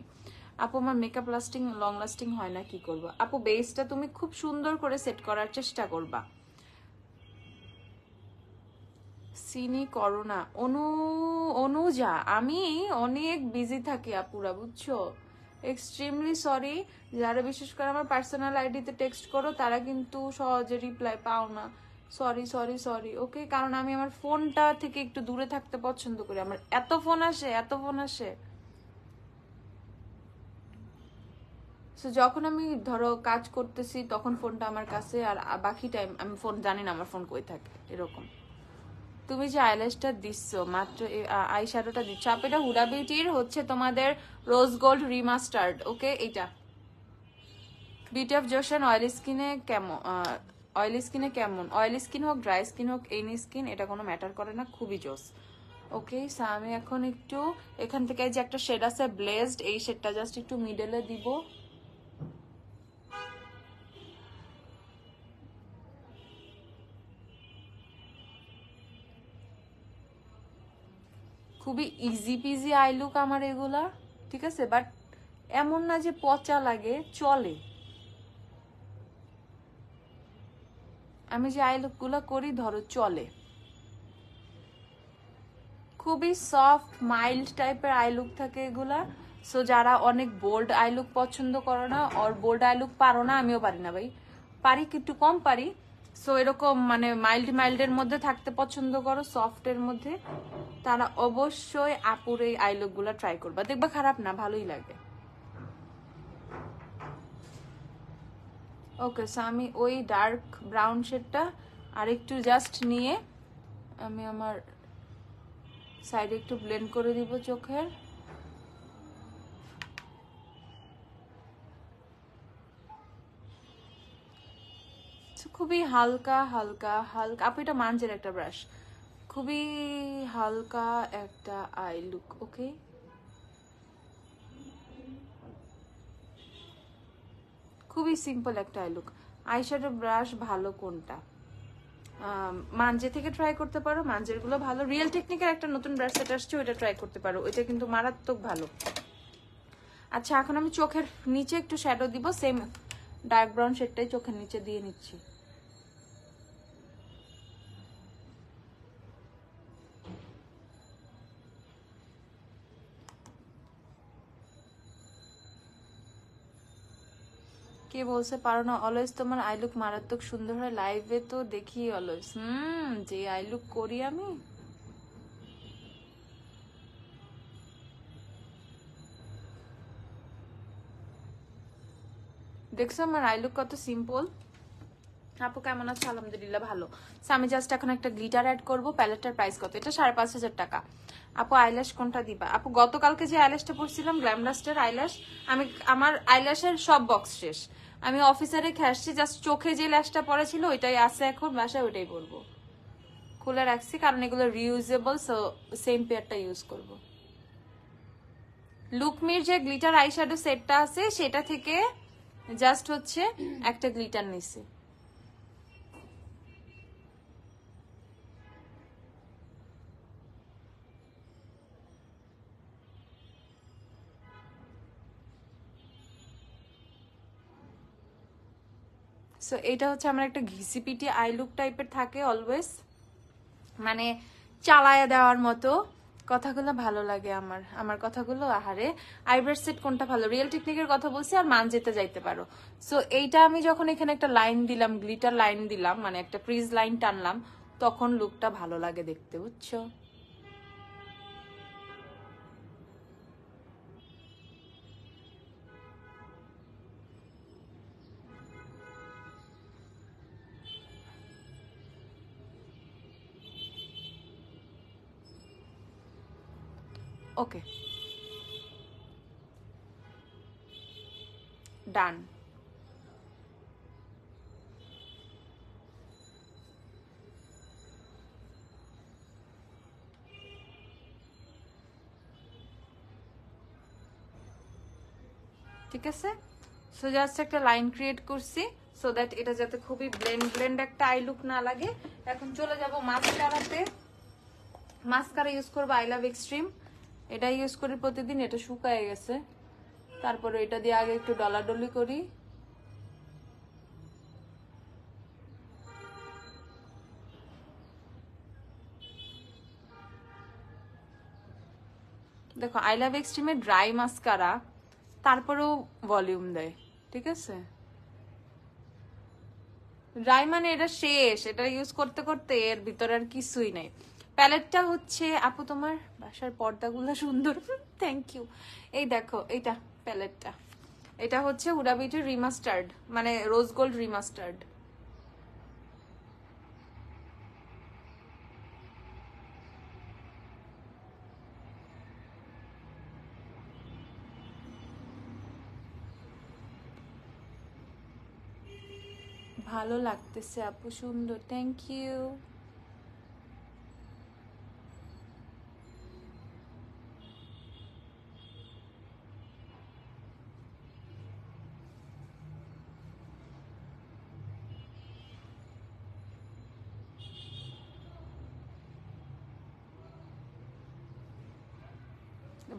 আপু আমার মেকআপ লাস্টিং লং লাস্টিং হয় না, কি করবো? আপু বেসটা তুমি খুব সুন্দর করে সেট করার চেষ্টা করবা। সিনি করোনা অনুজা, আমি অনেক বিজি থাকি আপুরা, বুঝছো। এক্সট্রিমলি সরি, যারা বিশেষ করে আমার পার্সোনাল আইডিতে টেক্সট করো তারা কিন্তু সহজে রিপ্লাই পাও না। সরি সরি সরি, ওকে, কারণ আমি আমার ফোনটা থেকে একটু দূরে থাকতে পছন্দ করি। আমার এত ফোন আসে, এত ফোন আসে। সো যখন আমি ধরো কাজ করতেছি তখন ফোনটা আমার কাছে, আর বাকি টাইম আমি ফোন জানি না আমার ফোন কই থাকে, এরকম। তুমি যে আইল্যাশটা দিচ্ছ মাত্র, আই শ্যাডোটা দিচ্ছ আপু, এটা হুডা বিউটির হচ্ছে তোমাদের রোজ গোল্ড রিমাস্টার্ড, ওকে। এটা বিউটি অফ জোশন অয়েলি স্কিনে কেমন, অয়েলি স্কিনে কেমন, অয়েলি স্কিন হোক, ড্রাই স্কিন হোক, এনি স্কিন, এটা কোনো ম্যাটার করে না, খুবই জোস। ওকে, আমি এখন একটু এখান থেকে যে একটা শেড আছে ব্লেজড, এই শেডটা জাস্ট একটু মিডলে দিব। খুবই ইজি পিজি আই লুক আমার এগুলা, ঠিক আছে, বাট এমন না যে পচা লাগে, চলে। আমি যে আই লুক গুলা করি ধরো চলে, খুবই সফট মাইল্ড টাইপের আই লুক থাকে এগুলা। সো যারা অনেক বোল্ড আই লুক পছন্দ করো না, আর বোল্ড আই লুক পারো না, আমিও পারি না ভাই, পারি একটু কম পারি। সো এরকম মানে মাইল্ড মাইল্ডের মধ্যে থাকতে পছন্দ করো, সফটের মধ্যে, তারা অবশ্যই আপুর এই আই লুক গুলা ট্রাই করবা, দেখবা খারাপ না, ভালোই লাগে। ওকে, সো আমি ওই ডার্ক ব্রাউন শেডটা আরেকটু জাস্ট নিয়ে আমি আমার সাইডে একটু ব্লেন্ড করে দিব চোখের। খুবই হালকা হালকা হালকা, আপু এটা মানজের একটা ব্রাশ, খুবই হালকা একটা আই লুক, ওকে। খুবই সিম্পল একটা আই লুক। আইশ্যাডো ব্রাশ ভালো কোনটা? মানজে থেকে ট্রাই করতে পারো, মানজের গুলো ভালো। রিয়েল টেকনিকের একটা নতুন ব্রাশ সেট আসছে, ওইটা ট্রাই করতে পারো, ওইটা কিন্তু মারাত্মক ভালো। আচ্ছা, এখন আমি চোখের নিচে একটু শ্যাডো দিব, সেম ডার্ক ব্রাউন শেডটাই চোখের নিচে দিয়ে নিচ্ছি। কে বলছে পারো না? অলওয়েজ তোমার আই লুক মারাত্মক সুন্দর হয়, লাইভে তো দেখি অলওয়েজ। যে আই লুক করি আমি, দেখছো আমার আই লুক কত সিম্পল। আপু কেমন আছে? আলহামদুলিল্লাহ ভালো। আমি জাস্ট এখন একটা গ্লিটার অ্যাড করবো। প্যালেটটার প্রাইস কত? এটা 5,500 টাকা। আপু আইল্যাশ কোনটা দিবা? আপু গতকালকে যে আইল্যাশটা পড়ছিলাম গ্ল্যামডাস্টের আইল্যাশ, আমার আইল্যাশের সব বক্স শেষ, আমি অফিসারে খেয়ে জাস্ট চোখে যে ল্যাশটা পড়েছিল ওইটাই আছে, এখন বাসায় ওইটাই পরবো, খুলে রাখছি কারণ এগুলো রিউজেবল, সো সেম পেয়ারটা ইউজ করব। লুকমির যে গ্লিটার আইশ্যাডো সেটটা আছে সেটা থেকে জাস্ট হচ্ছে একটা গ্লিটার নিছি। সো এটা হচ্ছে আমার একটা ঘিসিপিটি আই লুক টাইপের থাকে অলওয়েজ, মানে চালায়া দেওয়ার মতো। কথাগুলো ভালো লাগে আমার, আমার কথাগুলো আহারে। আইব্রাশ সেট কোনটা ভালো? রিয়েল টেকনিকের কথা বলছি, আর মান যেতে যাইতে পারো। সো এইটা আমি যখন এখানে একটা লাইন দিলাম, গ্লিটার লাইন দিলাম, মানে একটা ক্রিজ লাইন টানলাম, তখন লুকটা ভালো লাগে দেখতে, বুঝছো? ওকে, ডান। ঠিক আছে, সো জাস্ট একটা লাইন ক্রিয়েট করছি, সো দ্যাট এটা যাতে খুবই ব্লেন্ড ব্লেন্ড একটা আই লুক না লাগে। এখন চলে যাব মাস্কারাতে। মাস্কারা ইউজ করবো আই লাভ এক্সট্রিম, এটা ইউজ করি প্রতিদিন, এটা শুকায় গেছে। তারপরে এটা দিয়ে আগে একটু ডলাডলি করি। দেখো আই লাভ এক্সট্রিমে ড্রাই মাস্কারা, তারপরেও ভলিউম দেয়, ঠিক আছে। ড্রাই মানে এটা শেষ, এটা ইউজ করতে করতে এর ভিতরে আর কিছুই নাই। প্যালেটটা হচ্ছে আপু তোমার বাসার পর্দাগুলো সুন্দর, থ্যাংক ইউ। এই দেখো এইটা প্যালেটটা, এটা হচ্ছে হুডা বিউটির রিমাস্টার্ড, মানে রোজ গোল্ড রিমাস্টার্ড। ভালো লাগতেছে আপু, সুন্দর, থ্যাংক ইউ।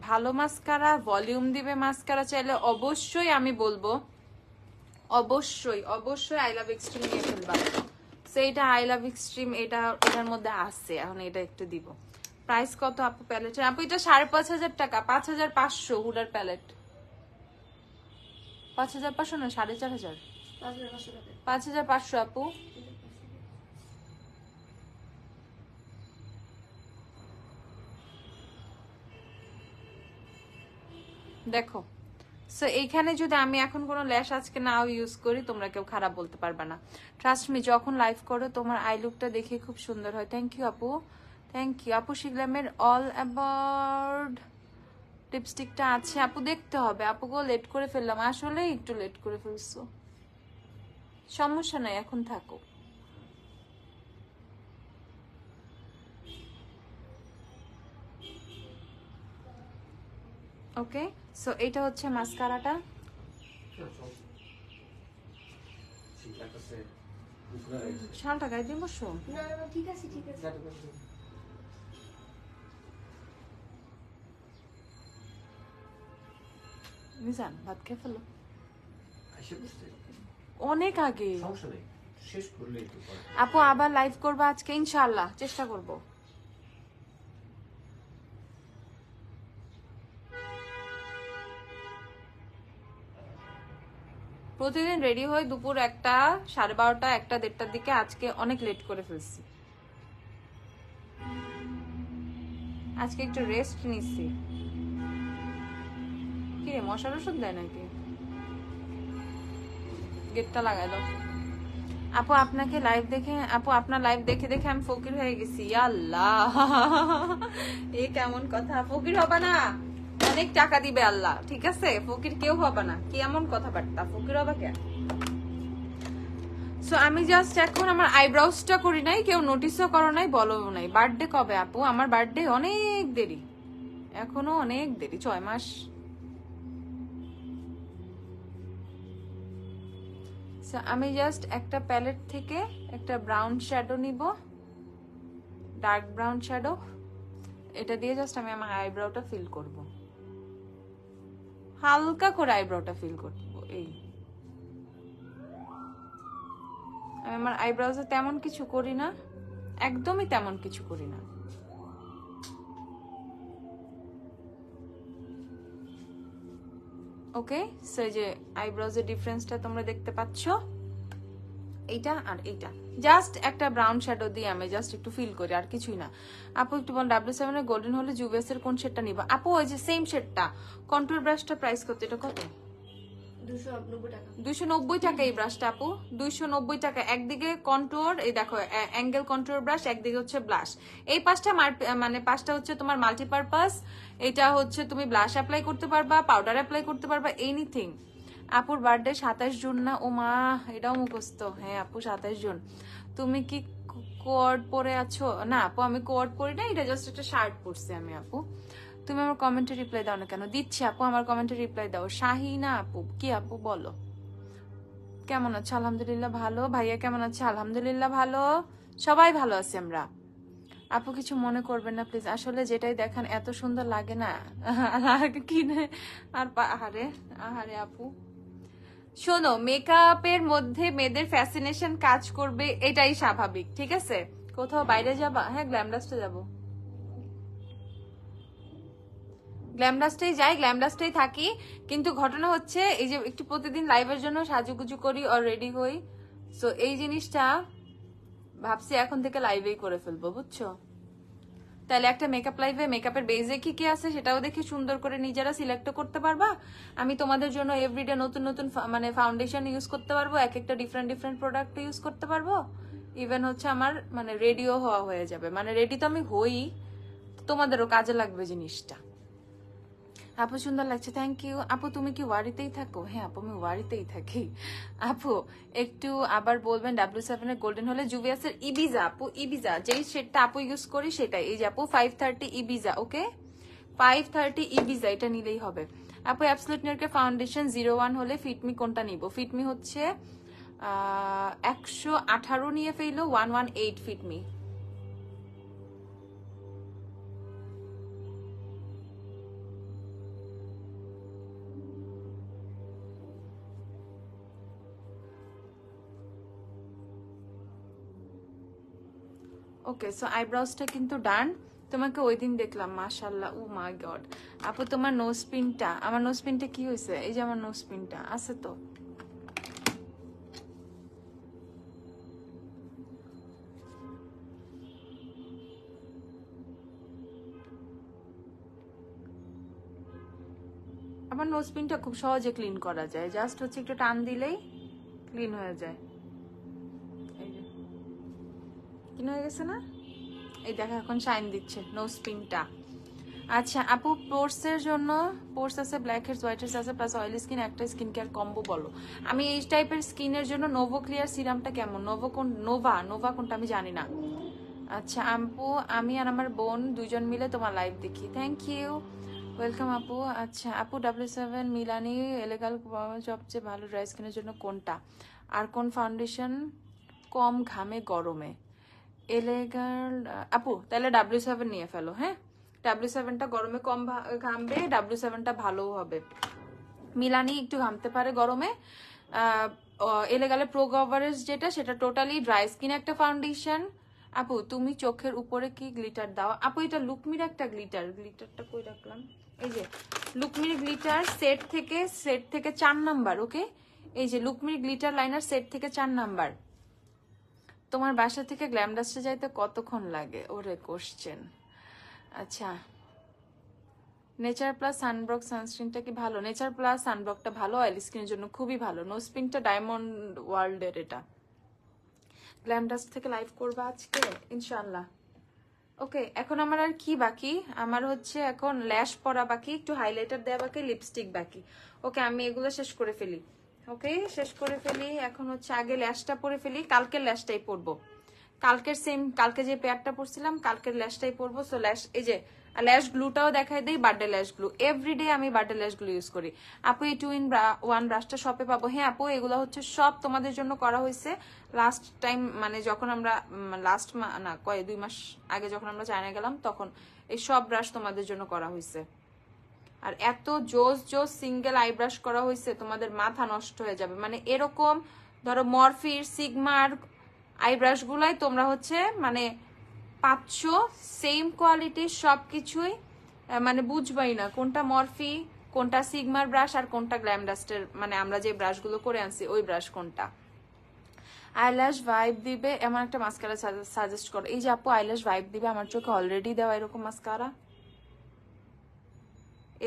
ভালো মাস্কারা, ভলিউম দিবে মাস্কারা চাইলে অবশ্যই আমি বলবো, অবশ্যই অবশ্যই আই লাভ এক্সট্রিম নিয়ে ফেলবা। সেইটা আই লাভ এক্সট্রিম, এটা এটার মধ্যে আছে, এখন এটা একটু দিব। প্রাইস কত আপু প্যালেটের? আপু এটা 5,500 টাকা, 5,500 হুডার প্যালেট। 5,500 না 4,500? 5,500 আপু। দেখো, সো এইখানে যদি আমি এখন কোনো ল্যাশ আজকে নাও ইউজ করি, তোমরা কেউ খারাপ বলতে পারবে না। ট্রাস্ট মি, যখন লাইভ করো তোমার আই লুকটা দেখে খুব সুন্দর হয়। থ্যাংক ইউ আপু, থ্যাংক ইউ আপু। শিগলামের অল অ্যাবাউট লিপস্টিকটা আছে আপু, দেখতে হবে আপু গো, লেট করে ফেললাম আসলে, একটু লেট করে ফেলছো, সমস্যা নাই, এখন থাকো। ওকে, সো এটা হচ্ছে মাস্কারাটা। শালটা গায়ে দিয়ে বসো। ঠিক আছে ঠিক আছে। নিজান ভাত খেয়ে ফেলো, অনেক আগে। আপু আবার লাইভ করবো আজকে ইনশাআল্লাহ, চেষ্টা করব। প্রতিদিন রেডি হয়ে দুপুর 1টা, 12:30, 1টা, 1:30টার দিকে, আজকে অনেক লেট করে ফেলছি, আজকে একটু রেস্ট নিচ্ছি। কি রে, মশার ওষুধ দেয় নাকি? গেটটা লাগাই দাও। আপু আপনাকে লাইভ দেখে, আপু আপনার লাইভ দেখে দেখে আমি ফকির হয়ে গেছি, আল্লাহ এ কেমন কথা? ফকির হবে না, অনেক টাকা দিবে আল্লাহ, ঠিক আছে? ফকির কেউ হবে না, কি এমন কথাবার্তা, ফকির হবে কে? সো আমি জাস্ট এখন আমার আইব্রাউজটা করি নাই, কেউ নোটিসও করো নাই, বলো নাই। বার্থডে কবে আপু? আমার বার্থডে অনেক দেরি, এখনো অনেক দেরি, 6 মাস। আমি জাস্ট একটা প্যালেট থেকে একটা ব্রাউন শ্যাডো নিব, ডার্ক ব্রাউন শ্যাডো, এটা দিয়ে জাস্ট আমি আমার আইব্রাউটা ফিল করব, হালকা করে আইব্রাউটা ফিল করব। এই আমি আমার আইব্রাউজে তেমন কিছু করি না, একদমই তেমন কিছু করি না। ওকে, সো এই যে আইব্রাউজের ডিফারেন্সটা তোমরা দেখতে পাচ্ছ, এইটা আর এইটা, জাস্ট একটা ব্রাউন শ্যাডো দিয়ে আমি জাস্ট একটু ফিল করি, আর কিছুই না। আপু একটু বল W7 এর গোল্ডেন হলে জুভেস এর কোন শেডটা নিবা? আপু ওই যে সেম শেডটা, কন্ট্রোল ব্রাশটা প্রাইস কত? এটা কত? 290 টাকা। 290 টাকা এই ব্রাশটা আপু, 290 টাকা। একদিকে কন্ট্রোর, এই দেখো অ্যাঙ্গেল কন্ট্রোর ব্রাশ, একদিকে হচ্ছে ব্লাশ। এই পাঁচটা মানে পাঁচটা হচ্ছে তোমার মাল্টিপারপাস। এটা হচ্ছে তুমি ব্লাশ অ্যাপ্লাই করতে পারবা, পাউডার অ্যাপ্লাই করতে পারবা, এনিথিং। আপুর বার্থডে 27 জুন না? ও মা, এটাও মুখস্থ। হ্যাঁ আপু 27 জুন। তুমি কি কোয়ার্ড পরে আছো? না আপু আমি কোয়ার্ড পরি না, এটা জাস্ট একটা শার্ট পরছি আমি আপু। তুমি আমার কমেন্টে রিপ্লাই দাও না কেন? দিচ্ছি আপু, আমার কমেন্টে রিপ্লাই দাও। শাহিনা আপু, কি আপু বলো, কেমন আছো? আলহামদুলিল্লাহ ভালো। ভাইয়া কেমন আছে? আলহামদুলিল্লাহ ভালো, সবাই ভালো আছি আমরা। আপু কিছু মনে করবেন না প্লিজ, আসলে যেটাই দেখান এত সুন্দর লাগে না কিনে আর আহারে আহারে। আপু শোনো, মেকআপের মধ্যে মেয়েদের ফ্যাসিনেশন কাজ করবে, এটাই স্বাভাবিক, ঠিক আছে? কোথাও বাইরে যাবা? হ্যাঁ গ্ল্যামডাস্টে যাবো, গ্ল্যামডাস্টেই যাই, গ্ল্যামডাস্টেই থাকি। কিন্তু ঘটনা হচ্ছে এই যে একটু প্রতিদিন লাইভের জন্য সাজুগুজু করি আর রেডি হই, সো এই জিনিসটা ভাবছি এখন থেকে লাইভেই করে ফেলবো, বুঝছো? তাহলে একটা মেকআপ লাইভে মেকআপের বেজে কি কি আছে সেটাও দেখে সুন্দর করে নিজেরা সিলেক্ট করতে পারবা। আমি তোমাদের জন্য এভরিডে নতুন নতুন মানে ফাউন্ডেশন ইউজ করতে পারবো, এক একটা ডিফারেন্ট ডিফারেন্ট প্রোডাক্ট ইউজ করতে পারবো। ইভেন হচ্ছে আমার মানে রেডিও হওয়া হয়ে যাবে, মানে রেডি তো আমি হই, তোমাদেরও কাজে লাগবে জিনিসটা। আপু সুন্দর লাগছে, থ্যাংক ইউ। আপু তুমি কি ওয়ারিতেই থাকো? হ্যাঁ আপু আমি ওয়ারিতেই থাকি। আপু একটু আবার বলবেন W7 এর গোল্ডেন হলে জুভিয়াসের ইবিজা। আপু ইবিজা যেই শেডটা আপু ইউজ করি সেটাই, এই যে আপু 530 ইবিজা। ওকে 530 ইবিজা, এটা নিলেই হবে। আপু অ্যাবসলিউট নিউইয়র্কের ফাউন্ডেশন 01 হলে ফিটমি কোনটা নিব? ফিটমি হচ্ছে 118 নিয়ে ফেলো, 118 ফিটমি। ওকে সো আইব্রাউজটা কিন্তু ডান। তোমাকে ওই দিন দেখলাম, মাশাআল্লাহ, ও মাই গড। আপু তোমার নোজ পিনটা, আমার নোজ পিনটা কি হয়েছে? এই যে আমার নোজ পিনটা আছে তো। আমার নোজ পিনটা খুব সহজে ক্লিন করা যায়, জাস্ট হচ্ছে একটু টান দিলেই ক্লিন হয়ে যায়। এই যে ক্লিন হয়ে গেছে না? এই দেখো এখন শাইন দিচ্ছে নোজ পিনটা। আচ্ছা আপু পোর্সের জন্য, পোর্স আছে, ব্ল্যাক হেডস, হোয়াইট হেডস আছে, প্লাস অয়েলি স্কিন, একটা স্কিন কেয়ার কম্বো বলো। আমি এই টাইপের স্কিনের জন্য নোভো ক্লিয়ার সিরামটা কেমন? নোভা কোনটা আমি জানি না। আচ্ছা আপু আমি আর আমার বোন দুইজন মিলে তোমার লাইভ দেখি, থ্যাংক ইউ, ওয়েলকাম আপু। আচ্ছা আপু W7 মিলানি এলেগাল সবচেয়ে ভালো ড্রাই স্কিনের জন্য কোনটা? আর কোন ফাউন্ডেশন কম ঘামে গরমে? এলেগাল আপু তাহলে W7 নিয়ে ফেলো। হ্যাঁ W7টা গরমে কম ঘামবে, W7টা ভালো হবে। মিলানি একটু ঘামতে পারে গরমে। এলেগালে প্রো কভারেজ যেটা, সেটা টোটালি ড্রাই স্কিন একটা ফাউন্ডেশন। আপু তুমি চোখের উপরে কি গ্লিটার দাও? আপু এটা লুকমির একটা গ্লিটারটা কই রাখলাম? এই যে লুকমির গ্লিটার সেট থেকে 4 নাম্বার। ওকে এই যে লুকমির গ্লিটার লাইনার সেট থেকে 4 নাম্বার। তোমার বাসা থেকে গ্ল্যামডাস্টে যাইতে কতক্ষণ লাগে? ওরে কোশ্চেন। আচ্ছা নেচার প্লাস সানব্লক সানস্ক্রিনটা কি ভালো? নেচার প্লাস সানব্লকটা ভালো, অয়েল স্কিনের জন্য খুবই ভালো। নোজপিনটা ডায়মন্ড ওয়ার্ল্ডের এটা। গ্ল্যামডাস্ট থেকে লাইভ করবা আজকে ইনশাআল্লাহ। ওকে এখন আমার আর কি বাকি? আমার হচ্ছে এখন ল্যাশ পরা বাকি, একটু হাইলাইটার দেওয়া বাকি, লিপস্টিক বাকি। ওকে আমি এগুলো শেষ করে ফেলি। ওকে শেষ করে ফেলি। এখন হচ্ছে আগে ল্যাশটা পরে ফেলি, কালকের ল্যাশটাই পরবো। কালকে যে পেয়ারটা পরছিলাম কালকের ল্যাশটাই পরবো। সো ল্যাশ, এই যে ল্যাশ গ্লুটাও দেখাই দেই, বার্থডে ল্যাশ গ্লু। এভরিডে আমি বার্থডে ল্যাশ গ্লু ইউজ করি। আপু এই 2-in-1 ব্রাশটা শপে পাবো? হ্যাঁ আপু এগুলো হচ্ছে সব তোমাদের জন্য করা হয়েছে লাস্ট টাইম, মানে যখন আমরা লাস্ট না 2 মাস আগে যখন আমরা চায়না গেলাম তখন এই সব ব্রাশ তোমাদের জন্য করা হয়েছে। আর এত জোস সিঙ্গেল আই ব্রাশ করা হয়েছে তোমাদের মাথা নষ্ট হয়ে যাবে। মানে এরকম ধরো মরফির, সিগমার আই ব্রাশ গুলাই তোমরা হচ্ছে মানে পাচ্ছ সেম কোয়ালিটির সবকিছুই, মানে বুঝবাই না কোনটা মরফি, কোনটা সিগমার ব্রাশ, আর কোনটা গ্ল্যামডাস্টের মানে আমরা যে ব্রাশগুলো করে আনছি ওই ব্রাশ কোনটা। আইল্যাশ ভাইব দিবে এমন একটা মাস্কারা সাজেস্ট করো। এই যে আপু আইল্যাশ ভাইব দিবে, আমার চোখে অলরেডি দেওয়া এরকম মাস্কারা।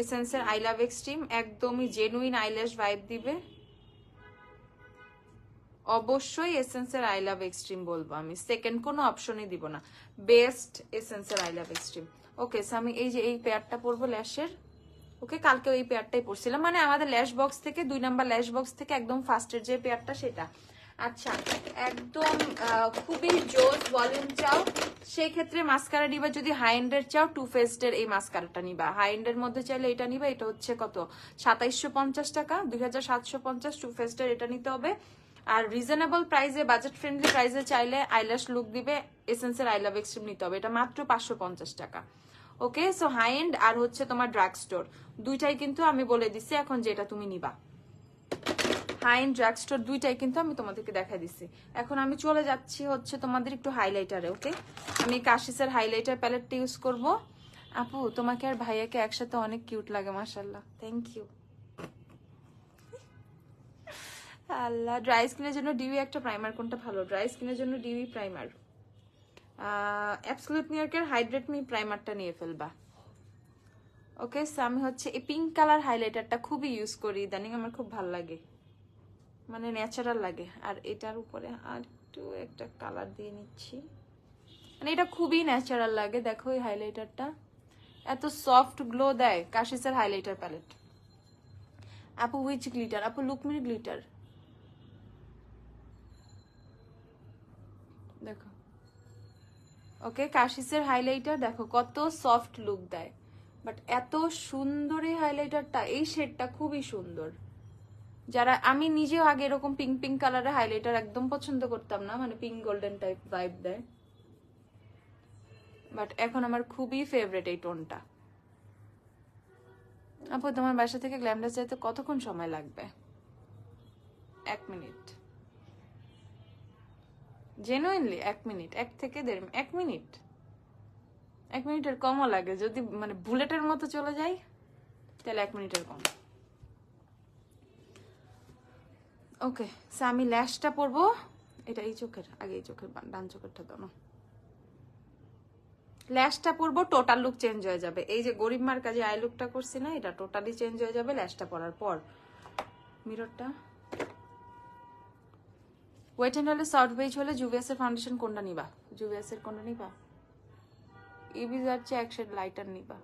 এসেন্সের আই লাভ এক্সট্রিম একদমই জেনুইন আইল্যাশ ভাইব দিবে। অবশ্যই এসেন্সের আই লাভ এক্সট্রিম বলবো আমি, সেকেন্ড কোনো অপশনই দিব না। বেস্ট এসেন্সের I love extreme. Okay so আমি এই যে এই পেয়ারটা পরবো ল্যাশের। ওকে কালকে এই পেয়ারটাই পরছিলাম, মানে আমাদের ল্যাশ বক্স থেকে 2 নাম্বার ল্যাশ বক্স থেকে একদম ফার্স্টের যে পেয়ারটা সেটা। আচ্ছা একদম খুবই জোস ভলিউম চাও সেই ক্ষেত্রে মাস্কারা নিবা। যদি হাই এন্ডের চাও টু ফেস্ট এর এই মাস্কারাটা নিবা। হাই এন্ডের মধ্যে চাইলে এটা নিবা, এটা হচ্ছে কত 2750 টাকা, 2750। টু ফেস্ট এর এটা নিতে হবে। আর রিজনেবল প্রাইসে, বাজেট ফ্রেন্ডলি প্রাইসে চাইলে আইল্যাশ লুক দিবে এসেন্সের আই লাভ এক্সট্রিম নিতে হবে, এটা মাত্র 550 টাকা। ওকে সো হাই এন্ড আর হচ্ছে তোমার ড্রাগ স্টোর দুইটাই কিন্তু আমি বলে দিচ্ছি এখন যেটা তুমি নিবা। হাই এন্ড ড্রাগ স্টোর দুইটাই কিন্তু আমি তোমাদেরকে দেখাই দিচ্ছি। এখন আমি চলে যাচ্ছি হচ্ছে তোমাদের একটু হাইলাইটারে। ওকে আমি কাশিসের হাইলাইটার প্যালেটটা ইউজ করব। আপু তোমাকে আর ভাইয়াকে একসাথে অনেক কিউট লাগে, মাশাআল্লাহ, থ্যাংক ইউ। আল্লাহ, ড্রাই স্কিনের জন্য ডিউই একটা প্রাইমার কোনটা ভালো? ড্রাই স্কিনের জন্য ডিউই প্রাইমার, অ্যাবসলিউট নিউইয়র্কের হাইড্রেট মি প্রাইমারটা নিয়ে ফেলবা। ওকে, সো আমি হচ্ছে এই পিঙ্ক কালার হাইলাইটারটা খুবই ইউজ করি ইদানিং, আমার খুব ভালো লাগে, মানে ন্যাচারাল লাগে। আর এটার উপরে আর একটু একটা কালার দিয়ে নিচ্ছি, মানে এটা খুবই ন্যাচারাল লাগে। দেখো এই হাইলাইটারটা এত সফট গ্লো দেয়, কাশিসের হাইলাইটার প্যালেট। আপু হুইচ গ্লিটার? আপু লুকমির গ্লিটার। দেখো, ওকে, কাশিসের হাইলাইটার দেখো কত সফট লুক দেয়, বাট এত সুন্দর এই হাইলাইটারটা, এই শেডটা খুবই সুন্দর। যারা, আমি নিজেও আগে এরকম পিঙ্ক পিঙ্ক কালারের হাইলাইটার একদম পছন্দ করতাম না, মানে পিঙ্ক গোল্ডেন টাইপ ভাইব দেয়, বাট এখন আমার খুবই ফেভারিট এই টোনটা। আপু তোমার বাসা থেকে গ্ল্যামডাস যেতে কতক্ষণ সময় লাগবে? 1 মিনিট, জেনুইনলি 1 মিনিট, 1 থেকে 1.5, 1 মিনিট, 1 মিনিটের কমও লাগে। যদি মানে বুলেটের মতো চলে যাই তাহলে 1 মিনিটের কম। ওকে, সো আমি ল্যাশটা পরবো, এটা এই চোখের, আগে এই চোখের ডান চোখেরটা দাও না। ল্যাশটা পরবো, টোটাল লুক চেঞ্জ হয়ে যাবে। এই যে গরিব মার কাজে আই লুকটা করছি না, এটা টোটালি চেঞ্জ হয়ে যাবে ল্যাশটা পরার পর। মিররটা ওয়েট এন্ড হলে সফট বেজ হলে জুভিয়াস এর ফাউন্ডেশন কোনটা নিবা? জুভিয়াস এর কোনটা নিবা? ইবিজার চেয়ে এক শেড লাইটার নিবা।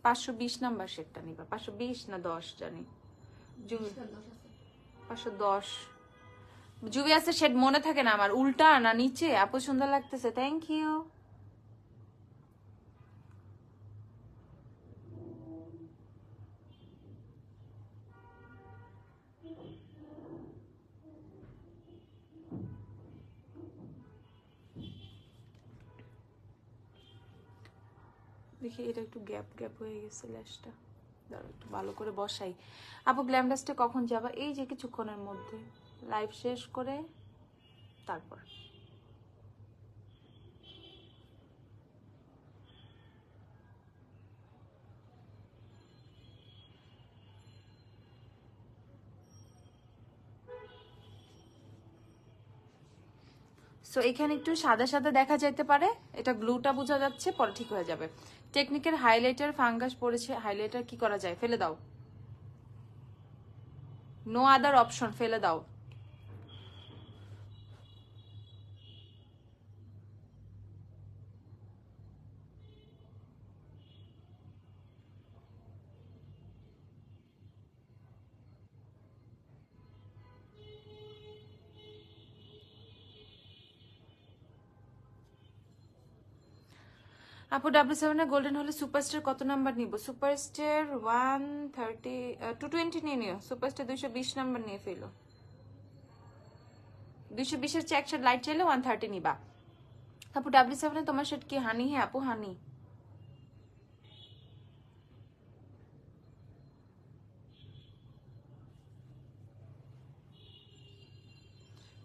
520 নাম্বার শেডটা নিবা, 520 না 10 জানি, 510। জুভিয়াসের শেড মনে থাকে না আমার, উল্টা না নিচে। আপু সুন্দর লাগতেছে, থ্যাংক ইউ। দেখি এটা একটু গ্যাপ গ্যাপ হয়ে গেছে ল্যাশটা, দাঁড়াও একটু ভালো করে বসাই। আপু গ্ল্যামডাসটা কখন যাবা? এই যে কিছুক্ষণের মধ্যে, লাইভ শেষ করে তারপর। সো এখানে একটু সাদা সাদা দেখা যাইতে পারে, এটা গ্লুটা বোঝা যাচ্ছে, পরে ঠিক হয়ে যাবে। টেকনিকের হাইলাইটার ফাঙ্গাস পড়েছে, হাইলাইটার কি করা যায়? ফেলে দাও, নো আদার অপশন, ফেলে দাও। আপু W7 এ গোল্ডেন হলে সুপারস্টার কত নাম্বার নিব? সুপারস্টার 130, 220 নিয়ে নিও। সুপারস্টার 220 নাম্বার নিয়ে ফেলো। 220 এর চেয়ে এক শেড লাইট চাইলে 130 নিবা। আপু W7 এ তোমার শেড কি হানি? হ্যাঁ আপু হানি।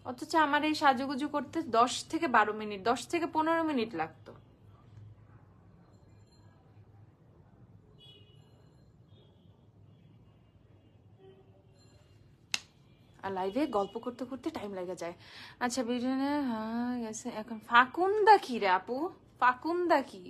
অথচ আমার এই সাজুগুজু করতে 10 থেকে 12 মিনিট, 10 থেকে 15 মিনিট লাগতো। আর লাইভে গল্প করতে করতে টাইম লেগে যায়। আচ্ছা বিরিয়ানি, হ্যাঁ গেছে। এখন ফাকুন্দা কি রে আপু? ফাকুন্দা কি?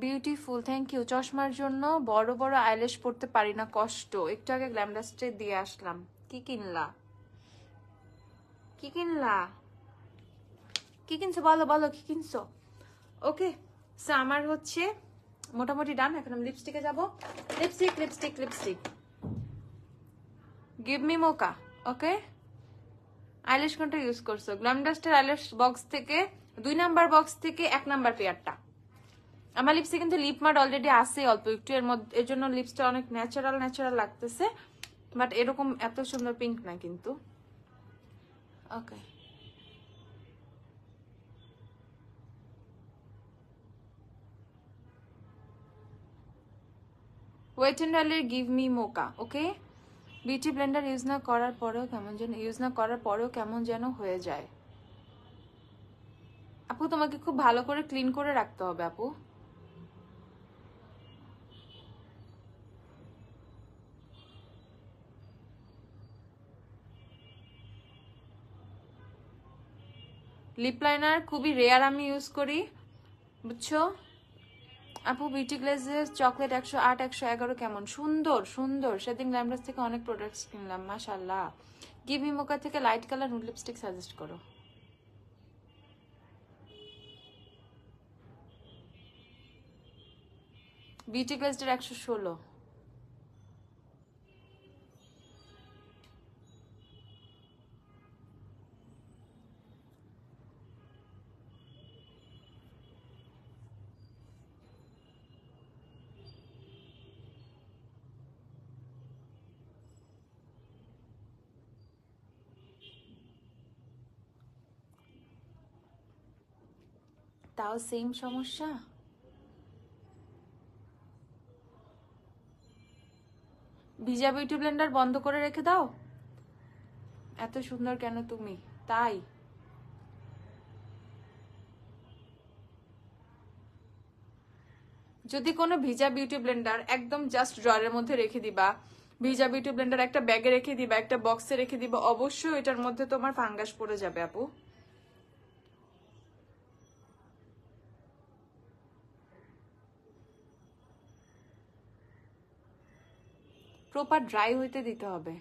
Beautiful, thank you. চশমার জন্য বড় বড় আইল্যাশ পড়তে পারি না, কষ্ট। একটু আগে গ্ল্যামডাস্টে দিয়ে আসলাম। কি কিনলা? কি কিনলা? কি কিনছো বলো, বলো কি কিনছো? ওকে, সো আমার হচ্ছে মোটামুটি ডান। এখন আমি লিপস্টিকে যাব। Lipstick lipstick lipstick, give me mocha. Okay, eyelash কোনটা ইউজ করছো? গ্ল্যামডাস্টের আইল্যাশ বক্স থেকে 2 নাম্বার বক্স থেকে 1 নাম্বার পেয়ারটা। আমার লিপসে কিন্তু লিপ মার্ট অলরেডি আছে অল্প একটু, এর মধ্যে এর জন্য লিপসটা অনেক ন্যাচারাল ন্যাচারাল লাগতেছে, বাট এরকম এত সুন্দর পিঙ্ক না কিন্তু। ওকে, ওয়েট এন্ড ওয়ালের গিভ মি মোকা। ওকে, বিউটি ব্লেন্ডার ইউজ না করার পরেও কেমন যেন হয়ে যায়। আপু তোমাকে খুব ভালো করে ক্লিন করে রাখতে হবে আপু। লিপ লাইনার খুবই রেয়ার আমি ইউজ করি, বুঝছো আপু। বিউটি গ্লেজের চকলেট 108 111 কেমন? সুন্দর সুন্দর। সেদিন গ্ল্যামডাস থেকে অনেক প্রোডাক্টস কিনলাম, মাশাআল্লাহ। গিভ মি মোকা থেকে light colour nude lipstick suggest করো। বিউটি গ্লেজের 116। তাও সেম সমস্যা। ভিজা বিউটি ব্লেন্ডার বন্ধ করে রেখে দাও, এত সুন্দর কেন তুমি? তাই যদি কোনো ভিজা বিউটি ব্লেন্ডার একদম জাস্ট ড্রয়ারের মধ্যে রেখে দিবা, ভিজা বিউটি ব্লেন্ডার একটা ব্যাগে রেখে দিবা, একটা বক্সে রেখে দিবা, অবশ্যই এটার মধ্যে তোমার ফাঙ্গাস পড়ে যাবে আপু। প্রপার ড্রাই হইতে দিতে হবে।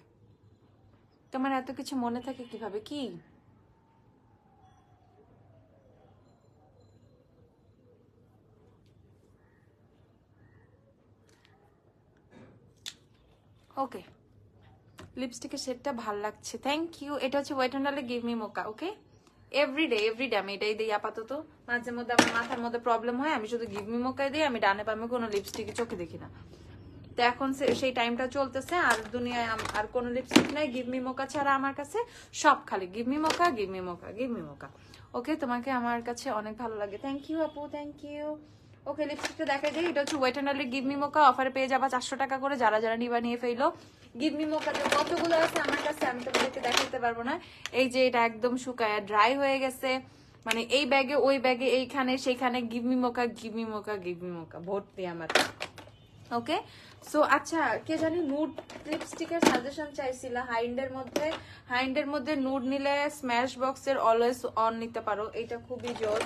তোমার এত কিছু মনে থাকে কিভাবে? কি ওকে, লিপস্টিকের শেডটা ভাল লাগছে, থ্যাংক ইউ। এটা হচ্ছে ওয়েট অ্যান্ড ডালে give me mocha. Okay, everyday আমি এটাই দিই আপাতত। মাঝে মধ্যে আমার মাথার মধ্যে প্রবলেম হয়, আমি শুধু গিভ মি মোকাই দিই। আমি ডানে বামে কোনো লিপস্টিক চোখে দেখি না। তো এখন সেই টাইমটা চলতেছে, আর দুনিয়ায় আর কোনো লিপস্টিক নাই গিভ মি মোকা ছাড়া। আমার কাছে সব খালি গিভ মি মোকা, গিভ মি মোকা, গিভ মি মোকা। ওকে, তোমাকে আমার কাছে অনেক ভালো লাগে, থ্যাংক ইউ আপু, থ্যাংক ইউ। ওকে, লিপস্টিকটা দেখাই দিই। এটা হচ্ছে ওয়েট অ্যান্ড ডালে গিভ মি মোকা, অফারে পেয়ে যাবা 400 টাকা করে। যারা যারা নিবা নিয়ে ফেলো। গিভ মি মোকাতে কতগুলো আছে আমার কাছে আমি তোমাদেরকে দেখাতে পারবো না। এই যে এটা একদম শুকায় ড্রাই হয়ে গেছে, মানে এই ব্যাগে ওই ব্যাগে এইখানে সেইখানে গিভ মি মোকা, গিভ মি মোকা, গিভ মি মোকা ভর্তি আমার। ওকে, সো আচ্ছা, কে জানি নুড লিপস্টিকের সাজেশন চাইছিল হাইন্ডের মধ্যে নুড নিলে স্ম্যাশ বক্সের অলওয়েজ অন নিতে পারো, এটা খুবই জোস।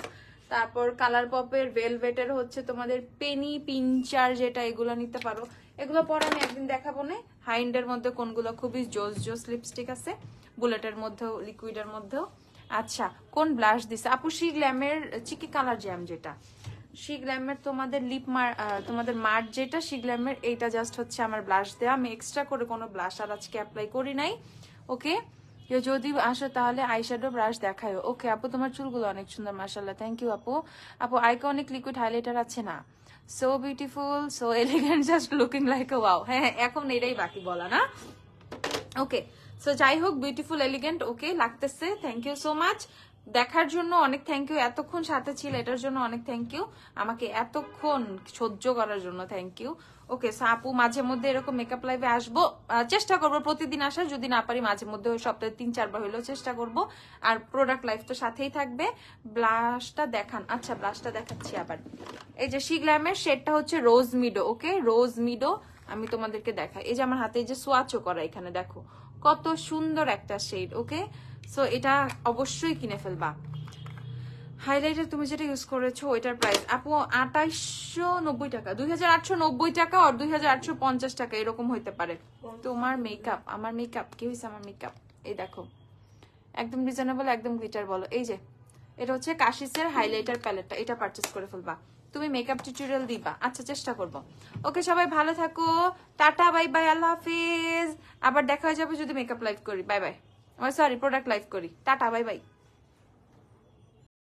তারপর কালার পপের ভেলভেটের হচ্ছে তোমাদের পেনি পিঞ্চার, যেটা এগুলো নিতে পারো। এগুলো পরে আমি একদিন দেখাবো না। হাইন্ডের মধ্যে কোনগুলো খুবই জোস লিপস্টিক আছে, বুলেটের মধ্যেও লিকুইডের মধ্যেও। আচ্ছা, কোন ব্লাশ দিছে আপু? শি গ্ল্যামের চিকি কালার জ্যাম, যেটা শি গ্ল্যামের তোমাদের তোমাদের মার্ট যেটা শি গ্ল্যামের, এইটা জাস্ট হচ্ছে আমার ব্লাশ দেওয়া। আমি এক্সট্রা করে কোনো ব্লাশ আর আজকে অ্যাপ্লাই করি নাই। ওকে, কেউ যদি আসো তাহলে আইশ্যাডো ব্রাশ দেখায়। ওকে আপু, তোমার চুলগুলো অনেক সুন্দর, মাশাআল্লাহ, থ্যাংক ইউ আপু। আপু আইকনিক লিকুইড হাইলাইটার আছে না? So beautiful, so elegant, just looking like আ ওয়াও। হ্যাঁ, এখন এটাই বাকি বলা না। ওকে, সো যাই হোক, বিউটিফুল এলিগেন্ট ওকে লাগতেছে, থ্যাংক ইউ সো মাচ। দেখার জন্য অনেক থ্যাংক ইউ, এতক্ষণ সাথে ছিল এটার জন্য অনেক থ্যাংক ইউ, আমাকে এতক্ষণ সহ্য করার জন্য থ্যাংক ইউ। ওকে, সো আপু মাঝে মধ্যে এরকম মেকআপ লাইভে আসবো, চেষ্টা করবো প্রতিদিন আসার, যদি না পারি মাঝে মধ্যে সপ্তাহে 3-4 বার হইলেও চেষ্টা করব। আর প্রোডাক্ট লাইভ তো সাথেই থাকবে। ব্লাশটা দেখান। আচ্ছা, ব্লাশটা দেখাচ্ছি আবার। এই যে শি গ্ল্যামের শেডটা হচ্ছে রোজ মিডো। ওকে, রোজ মিডো আমি তোমাদেরকে দেখাই। এই যে আমার হাতে যে সোয়াচও করা, এখানে দেখো কত সুন্দর একটা শেড। ওকে, সো এটা অবশ্যই কিনে ফেলবা। হাইলাইটার তুমি যেটা ইউজ করেছো ওইটার প্রাইস আপু 2890 টাকা, 2890 টাকা আর 2850 টাকা এরকম হইতে পারে। তোমার মেকআপ, আমার মেকআপ কি হয়েছে? আমার মেকআপ এই দেখো, একদম রিজনেবল, একদম গ্লিটার বলো। এই যে এটা হচ্ছে কাশিসের হাইলাইটার প্যালেটটা, এটা পারচেস করে ফেলবা। তুমি মেকআপ টিউটোরিয়াল দিবা? আচ্ছা, চেষ্টা করব। ওকে, সবাই ভালো থাকো, টাটা, বাই বাই, আল্লাহ হাফিজ। আবার দেখা হয়ে যাবে যদি মেকআপ লাইভ করি। Bye bye, sorry product live করি। Tata, bye by.